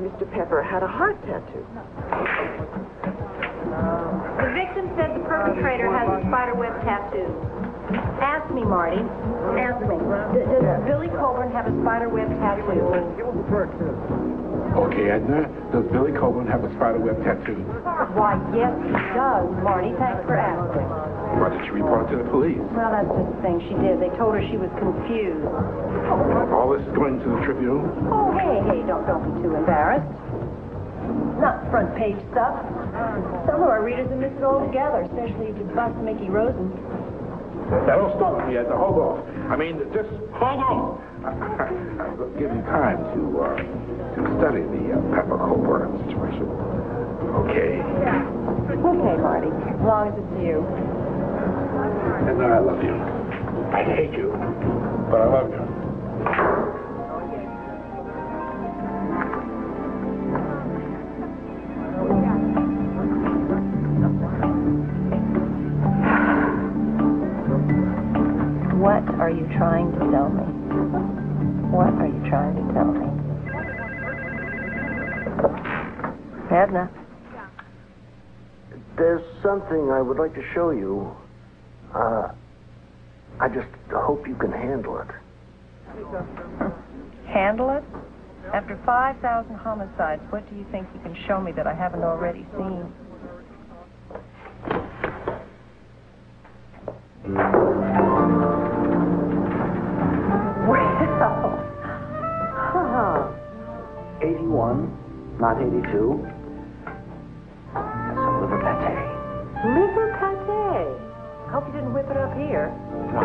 Mr. Pepper had a heart tattoo. The victim said the perpetrator has a spiderweb tattoo. Ask me, Marty. Ask me. Does Billy Coburn have a spiderweb tattoo? Okay, Edna, does Billy Coburn have a spiderweb tattoo? Why, yes, he does, Marty. Thanks for asking. Why did she report it to the police? Well, that's just the thing she did. They told her she was confused. All this is going to the Tribune? Oh, hey, don't be too embarrassed. Not front page stuff. Some of our readers will miss it altogether, especially if you bust Mickey Rosen. That'll stop me, Edna. Hold off. I mean, just hold off. I'll give you time to study the Pepper Coburn situation. Okay. Okay, Marty. As long as it's you. Edna, I love you. I hate you, but I love you. What are you trying to tell me? What are you trying to tell me? Edna. There's something I would like to show you. I just hope you can handle it. Handle it? After 5,000 homicides, what do you think you can show me that I haven't already seen? Well, 81, not 82. That's some liver pate. liver pate. I hope you didn't whip it up here. No.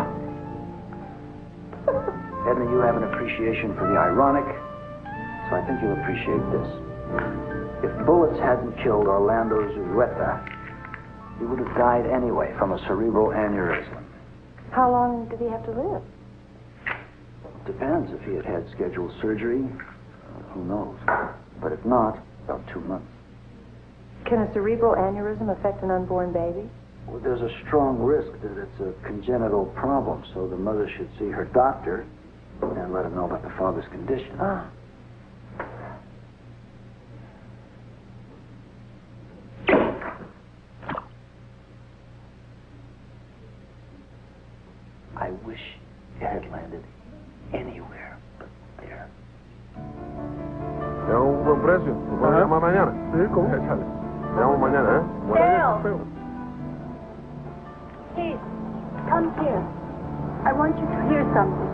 Edna, you have an appreciation for the ironic, so I think you'll appreciate this. If bullets hadn't killed Orlando Zulueta, he would have died anyway from a cerebral aneurysm. How long did he have to live? Depends. If he had had scheduled surgery, who knows? But if not, about 2 months. Can a cerebral aneurysm affect an unborn baby? Well, there's a strong risk that it's a congenital problem, so the mother should see her doctor and let him know about the father's condition. Ah. I wish it had landed anywhere but Bill. Please, come here. I want you to hear something.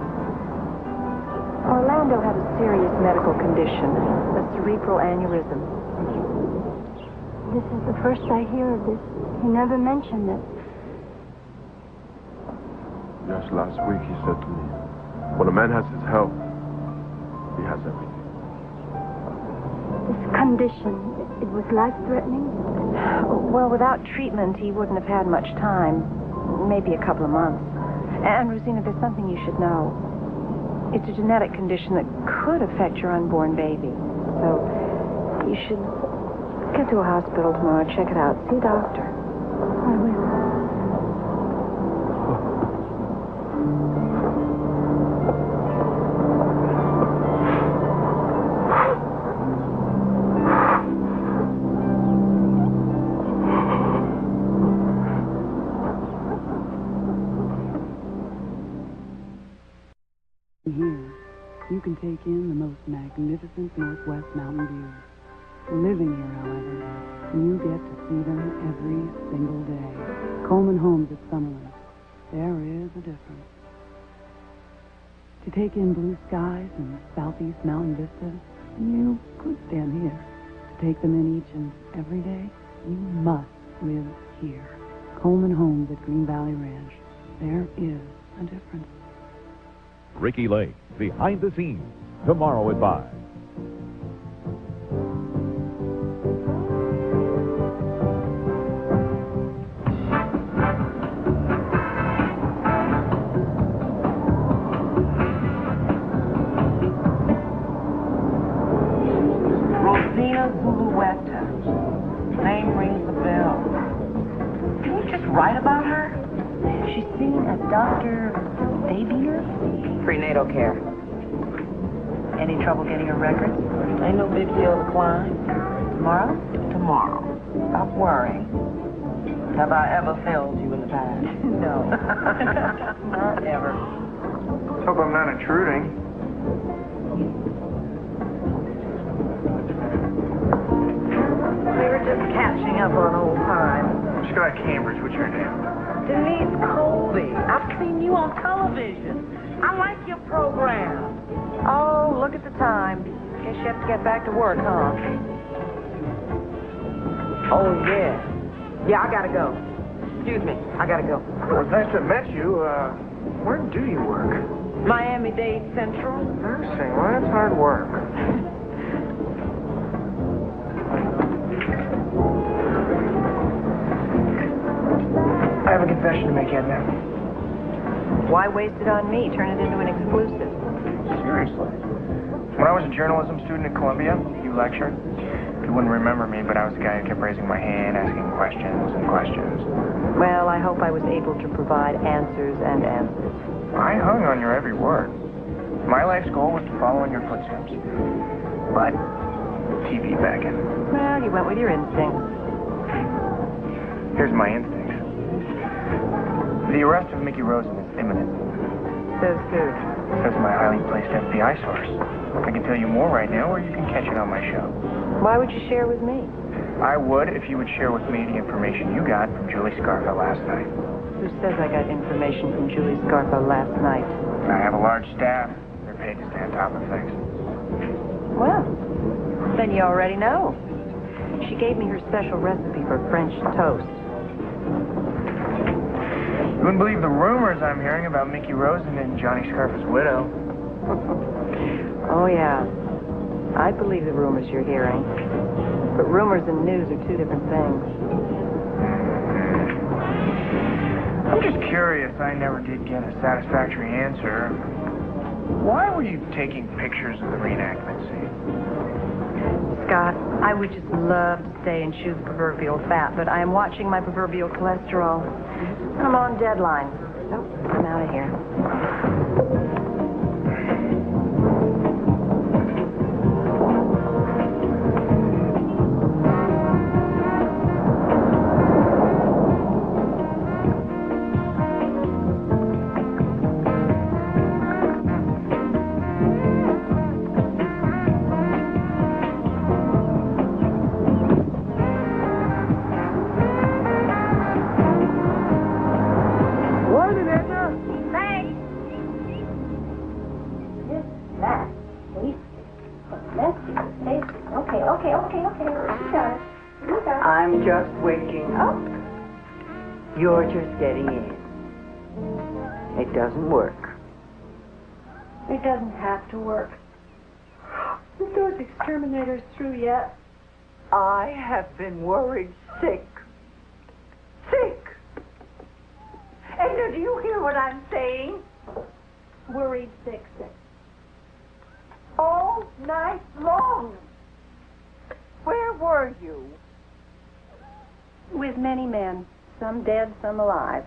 Orlando had a serious medical condition, a cerebral aneurysm. This is the first I hear of this. He never mentioned it. Just last week he said to me, when a man has his health, he has everything. This condition, it was life-threatening? Well, without treatment, he wouldn't have had much time. Maybe a couple of months. And, Rosina, there's something you should know. It's a genetic condition that could affect your unborn baby. So, you should get to a hospital tomorrow, check it out, see a doctor. I will. Here, you can take in the most magnificent Northwest mountain views. Living here, however, you get to see them every single day. Coleman Homes at Summerlin. There is a difference. To take in blue skies and southeast mountain vistas, you could stand here. To take them in each and every day, you must live here. Coleman Homes at Green Valley Ranch. There is a difference. Ricky Lake, Behind the Scenes, tomorrow at 5. Rosina Zulueta. Name rings a bell. Can you just write about her? She's seen at Dr. Davier? Prenatal care. Any trouble getting her records? Ain't no big deal to climb. Tomorrow? Tomorrow. Stop worrying. Have I ever failed you in the past? No. Not ever. Hope I'm not intruding. We were just catching up on old times. Just got to Cambridge. What's your name? Denise Colby. I've seen you on television. I like your program. Oh, look at the time. Guess you have to get back to work, huh? Oh, yeah. Yeah, I gotta go. Excuse me, I gotta go. Well, it's nice to have met you. Where do you work? Miami-Dade Central. Nursing. Well, that's hard work. I have a confession to make, Edna. Why waste it on me? Turn it into an exclusive. Seriously. When I was a journalism student at Columbia, you lectured. You wouldn't remember me, but I was the guy who kept raising my hand, asking questions and questions. Well, I hope I was able to provide answers and answers. I hung on your every word. My life's goal was to follow in your footsteps. But TV beckoned. Well, you went with your instincts. Here's my instincts. The arrest of Mickey Rosen is imminent. So soon. Says my highly placed FBI source. I can tell you more right now, or you can catch it on my show. Why would you share with me? I would if you would share with me the information you got from Julie Scarfa last night. Who says I got information from Julie Scarfa last night? I have a large staff. They're paid to stay on top of things. Well, then you already know. She gave me her special recipe for French toast. You wouldn't believe the rumors I'm hearing about Mickey Rosen and Johnny Scarfa's widow. Oh, yeah. I believe the rumors you're hearing. But rumors and news are two different things. I'm just curious. I never did get a satisfactory answer. Why were you taking pictures of the reenactment scene? Scott, I would just love to stay and chew the proverbial fat, but I am watching my proverbial cholesterol. I'm on deadline. So I'm out of here. I'm just waking up. You're just getting in. It doesn't work. It doesn't have to work. Aren't those exterminators through yet? I have been worried sick. Sick! Edna, do you hear what I'm saying? Worried sick. All night long. Where were you? With many men. Some dead, some alive.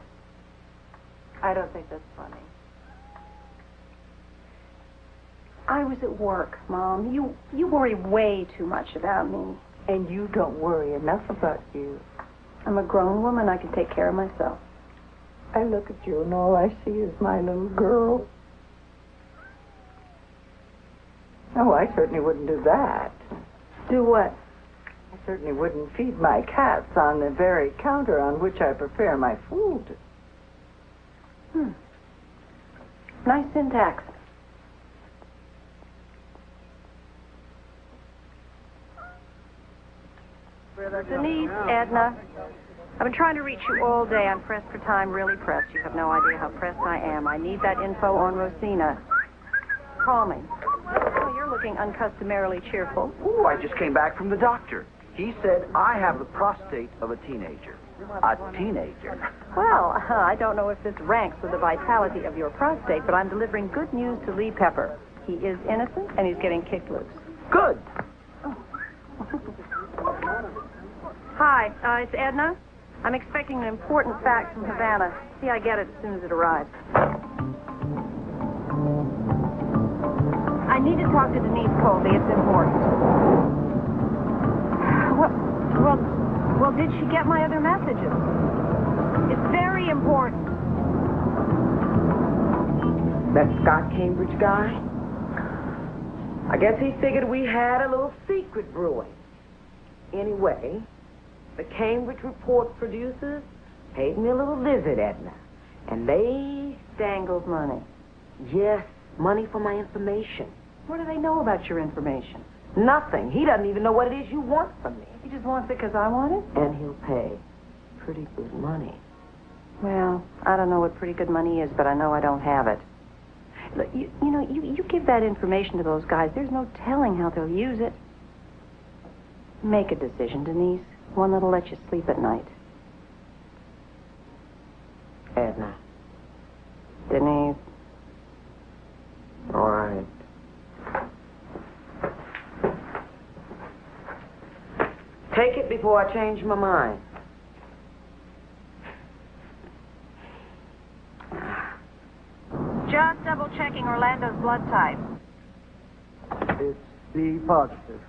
I don't think that's funny. I was at work, Mom. You worry way too much about me. And you don't worry enough about you. I'm a grown woman. I can take care of myself. I look at you and all I see is my little girl. Oh, I certainly wouldn't do that. Do what? I certainly wouldn't feed my cats on the very counter on which I prepare my food. Nice syntax. Denise, Edna, I've been trying to reach you all day. I'm pressed for time, really pressed. You have no idea how pressed I am. I need that info on Rosina. Call me. Oh, you're looking uncustomarily cheerful. Ooh, I just came back from the doctor. He said I have the prostate of a teenager. A teenager. Well, I don't know if this ranks with the vitality of your prostate, but I'm delivering good news to Lee Pepper. He is innocent, and he's getting kicked loose. Good. Hi, it's Edna. I'm expecting an important fact from Havana. See, I get it as soon as it arrives. I need to talk to Denise Colby. It's important. Well, did she get my other messages? It's very important. That Scott Cambridge guy? I guess he figured we had a little secret brewing. Anyway, the Cambridge Report producers paid me a little visit, Edna. And they dangled money. Yes, money for my information. What do they know about your information? Nothing. He doesn't even know what it is you want from me. He just wants it because I want it? And he'll pay pretty good money. Well, I don't know what pretty good money is, but I know I don't have it. Look, you give that information to those guys, there's no telling how they'll use it. Make a decision, Denise. One that'll let you sleep at night. Edna. Denise. All right. Take it before I change my mind. Just double-checking Orlando's blood type. It's B positive.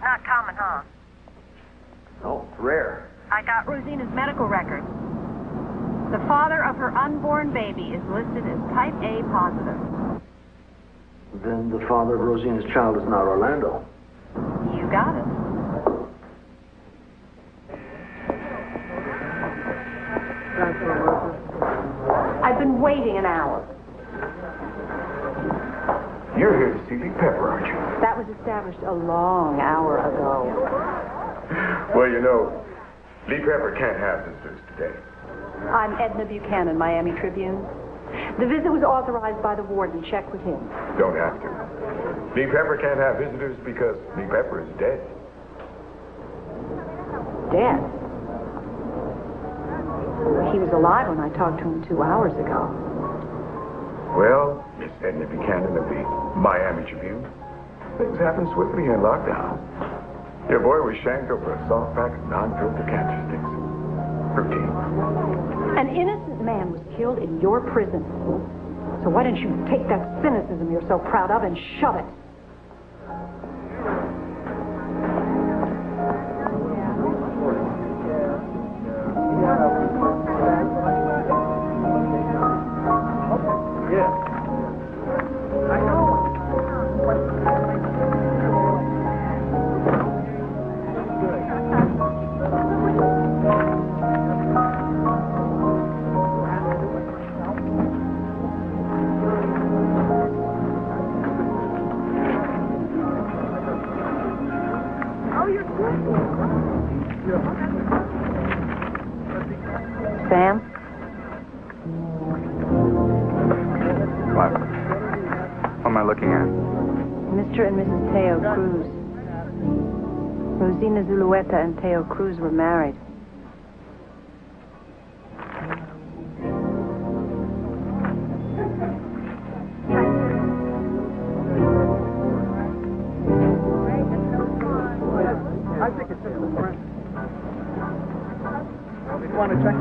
Not common, huh? Oh, rare. I got Rosina's medical records. The father of her unborn baby is listed as type A positive. Then the father of Rosina's child is not Orlando. You got it. I've been waiting an hour. You're here to see Lee Pepper, aren't you? That was established a long hour ago. Well, you know, Lee Pepper can't have visitors today. I'm Edna Buchanan, Miami Tribune. The visit was authorized by the warden. Check with him. Don't have to. Lee Pepper can't have visitors because Lee Pepper is dead. Dead? He was alive when I talked to him 2 hours ago. Well, Miss Edna Buchanan of the Miami Tribune, things happen swiftly in lockdown. Your boy was shanked over a soft pack of non-filter cancer sticks. Routine. An innocent man was killed in your prison. So why don't you take that cynicism you're so proud of and shove it? Sam? What? What am I looking at? Mr. and Mrs. Teo Cruz. Rosina Zulueta and Teo Cruz were married. I think it's just a friend. You want to check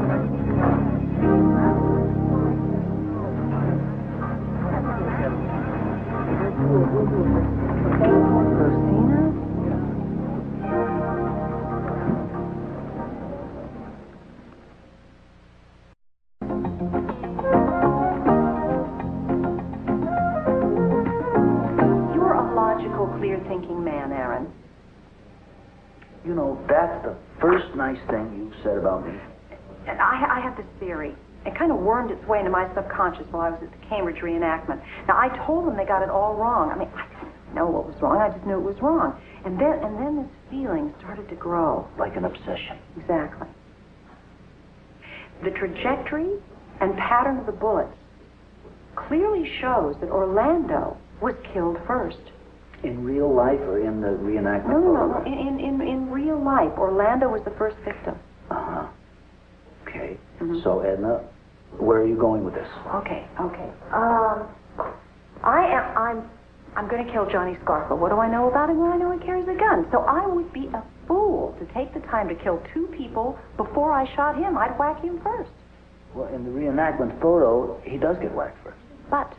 You're a logical, clear-thinking man, Aaron. You know, that's the first nice thing you've said about me. And I have this theory. It kind of wormed its way into my subconscious while I was at the Cambridge reenactment. Now, I told them they got it all wrong. I mean, I didn't know what was wrong. I just knew it was wrong. And then this feeling started to grow. Like an obsession. Exactly. The trajectory and pattern of the bullets clearly shows that Orlando was killed first. In real life or in the reenactment? No. In real life, Orlando was the first victim. Uh-huh. Okay. So, Edna, where are you going with this? Okay. I'm going to kill Johnny Scarpa. What do I know about him? Well, I know he carries a gun. So I would be a fool to take the time to kill two people before I shot him. I'd whack him first. Well, in the reenactment photo, he does get whacked first. But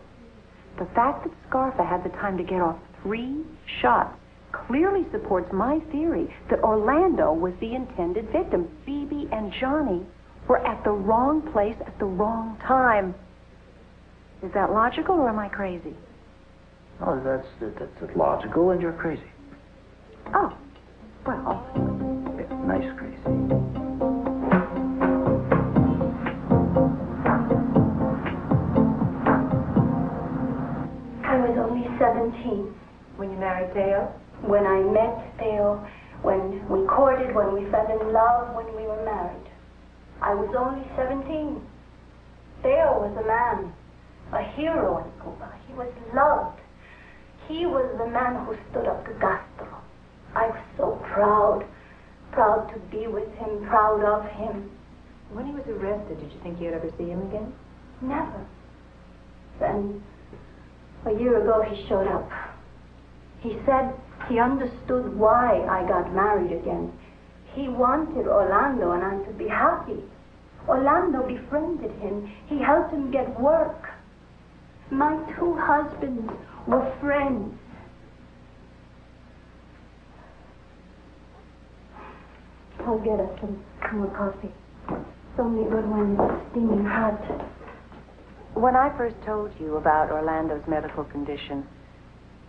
the fact that Scarpa had the time to get off 3 shots clearly supports my theory that Orlando was the intended victim. Phoebe and Johnny were at the wrong place at the wrong time. Is that logical, or am I crazy? Oh, that's logical, and you're crazy. Oh, well. Nice crazy. I was only 17. When you married Teo? When I met Teo, when we courted, when we fell in love, when we were married. I was only 17. Teo was a man, a hero in Cuba. He was loved. He was the man who stood up to Castro. I was so proud to be with him, proud of him. When he was arrested, did you think you'd ever see him again? Never. Then, a year ago, he showed up. He said he understood why I got married again. He wanted Orlando and I to be happy. Orlando befriended him. He helped him get work. My 2 husbands were friends. I'll get us some more coffee. It's only good when it's steaming hot. When I first told you about Orlando's medical condition,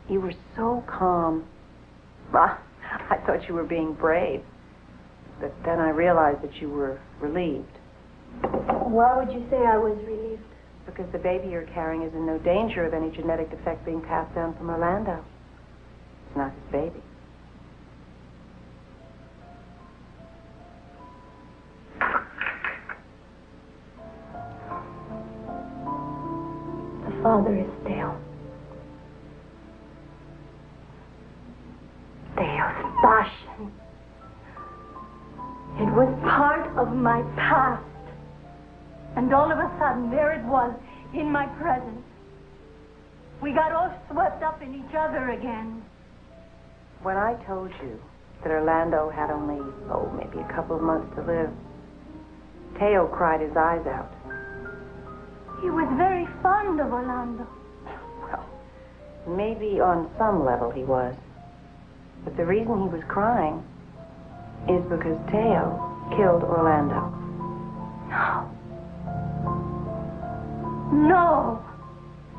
you were so calm. I thought you were being brave. But then I realized that you were relieved. Why would you say I was relieved? Because the baby you're carrying is in no danger of any genetic defect being passed down from Orlando. It's not his baby. The father is Teo. Teo's passion. It was part of my past. And all of a sudden, there it was, in my presence. We got all swept up in each other again. When I told you that Orlando had only, maybe a couple of months to live, Teo cried his eyes out. He was very fond of Orlando. Well, maybe on some level he was. But the reason he was crying is because Teo killed Orlando. No. No!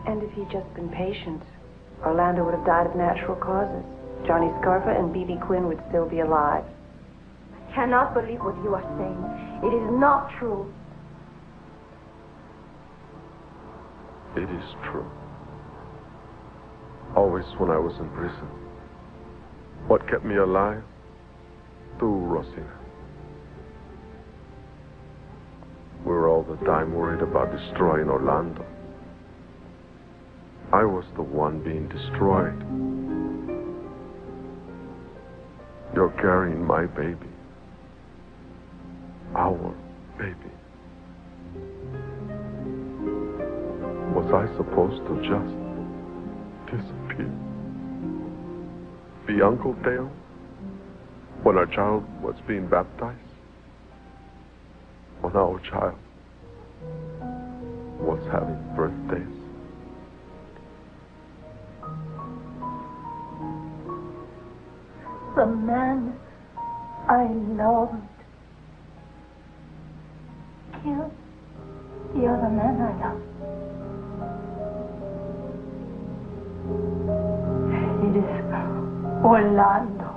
And if he'd just been patient, Orlando would have died of natural causes. Johnny Scarpa and B.B. Quinn would still be alive. I cannot believe what you are saying. It is not true. It is true. Always when I was in prison. What kept me alive? Tu, Rosina. the time worried about destroying Orlando. I was the one being destroyed. You're carrying my baby. Our baby. Was I supposed to just disappear? Be Uncle Dale when our child was being baptized? When our child was having birthdays? The man I loved killed the other man I loved. It is Orlando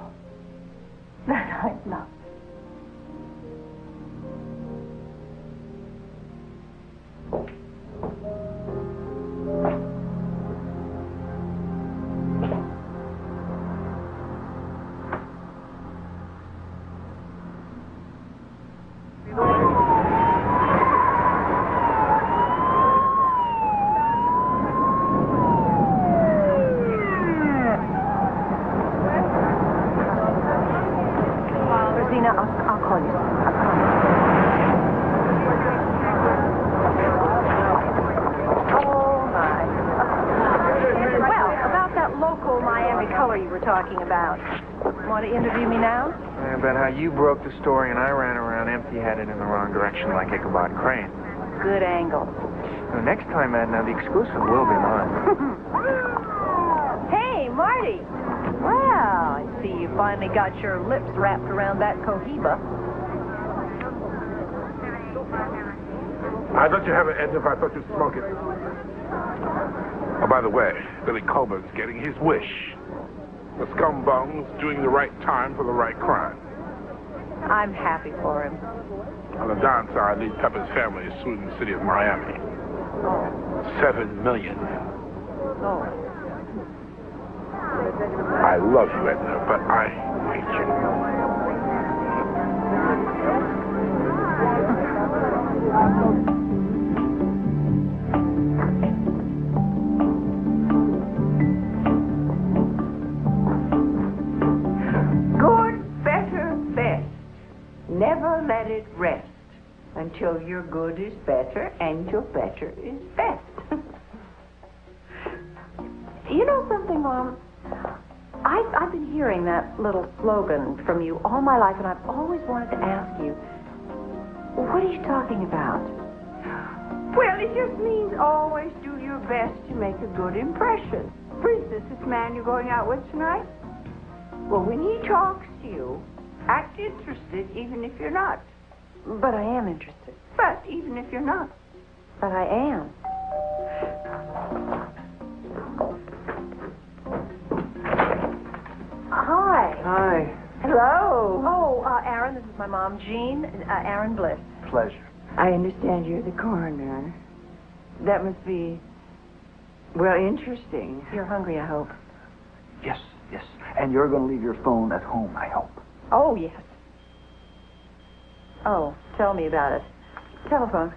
that I love. You broke the story and I ran around empty-headed in the wrong direction like Ichabod Crane. Good angle. So next time, Edna, the exclusive will be mine. Hey, Marty. Well, I see you finally got your lips wrapped around that cohiba. I thought you have it, Edna, if I thought you smoke it. Oh, by the way, Billy Colburn's getting his wish. The scumbum's doing the right time for the right crime. I'm happy for him. On the downside, Lee Pepper's family is suing the city of Miami. Oh. $7 million. Oh. I love you, Edna, but I hate you. Never let it rest until your good is better and your better is best. You know something, Mom? I've been hearing that little slogan from you all my life, and I've always wanted to ask you, what are you talking about? Well, it just means always do your best to make a good impression. For instance, this man you're going out with tonight? Well, when he talks to you, act interested even if you're not. But I am interested. But even if you're not. But I am. Hi. Hi. Hello. Oh, Aaron, this is my mom, Jean. Aaron Bliss. Pleasure. I understand you're the coroner. That must be, well, interesting. You're hungry, I hope. Yes. And you're going to leave your phone at home, I hope. Oh, yes. Oh, tell me about it. Telephone.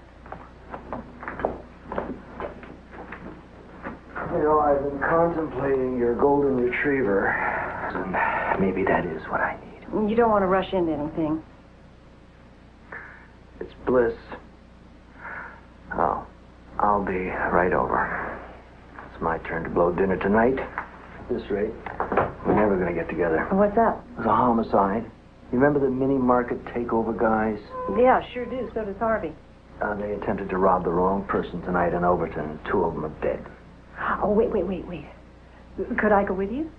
You know, I've been contemplating your golden retriever, and maybe that is what I need. You don't want to rush into anything. It's Bliss. Oh, I'll be right over. It's my turn to blow dinner tonight. At this rate, we're never going to get together. What's up? It was a homicide. You remember the mini market takeover guys? Yeah, sure do. So does Harvey. They attempted to rob the wrong person tonight in Overton. 2 of them are dead. Oh, wait. Could I go with you?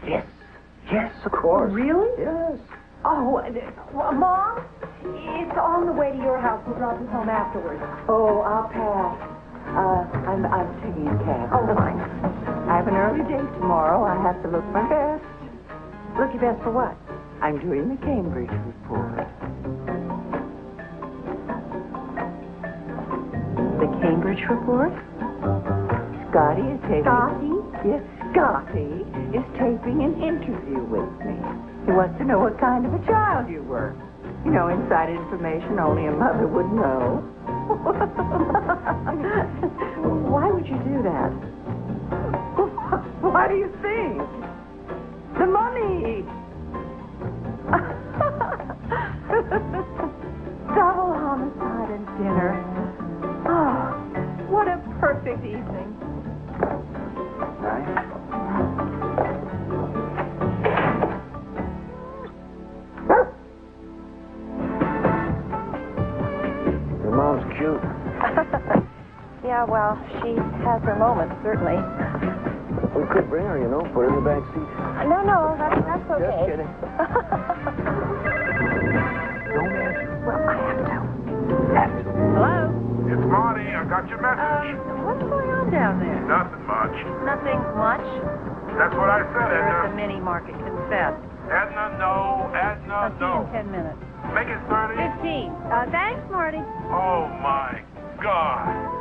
Yes, of course. Really? Yes. Oh, Mom, it's on the way to your house. We'll drop you home afterwards. Oh, I'll pass. I'm taking a cab. Oh, fine. I have an early date tomorrow. I have to look my best. Look your best for what? I'm doing the Cambridge report. The Cambridge report? Scotty is taping... Scotty? Yes, Scotty is taping an interview with me. He wants to know what kind of a child you were. You know, inside information only a mother would know. Why would you do that? What do you think? The mummy! Double homicide and dinner. Oh, what a perfect evening. Nice. Your mom's cute. Yeah, well, she has her moments, certainly. We could bring her, you know, put her in the back seat. No, that's okay. Just kidding. Well, I have to. Hello? It's Marty. I got your message. What's going on down there? Nothing much. Nothing much. That's what I said, We're at Edna. the mini market, confess. Edna, no. Edna, I'll see no. you in 10 minutes. Make it 30. 15. Thanks, Marty. Oh, my God.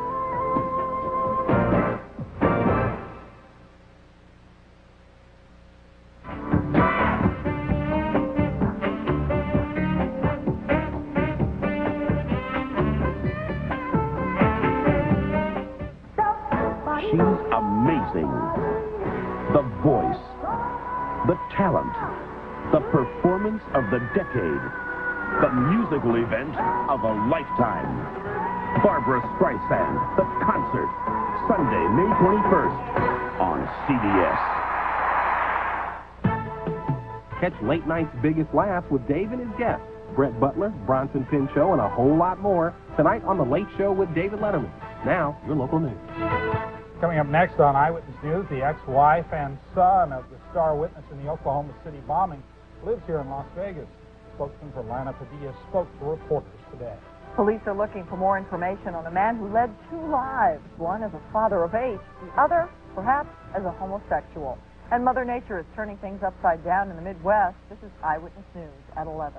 She's amazing. The voice, the talent, the performance of the decade, the musical event of a lifetime. Barbra Streisand, the concert, Sunday, May 21st on CBS. Catch late night's biggest laughs with Dave and his guests, Brett Butler, Bronson Pinchot, and a whole lot more tonight on The Late Show with David Letterman. Now, your local news. Coming up next on Eyewitness News, the ex-wife and son of the star witness in the Oklahoma City bombing lives here in Las Vegas. Spokesman for Lana Padilla spoke to reporters today. Police are looking for more information on a man who led two lives, one as a father of 8, the other, perhaps, as a homosexual. And Mother Nature is turning things upside down in the Midwest. This is Eyewitness News at 11.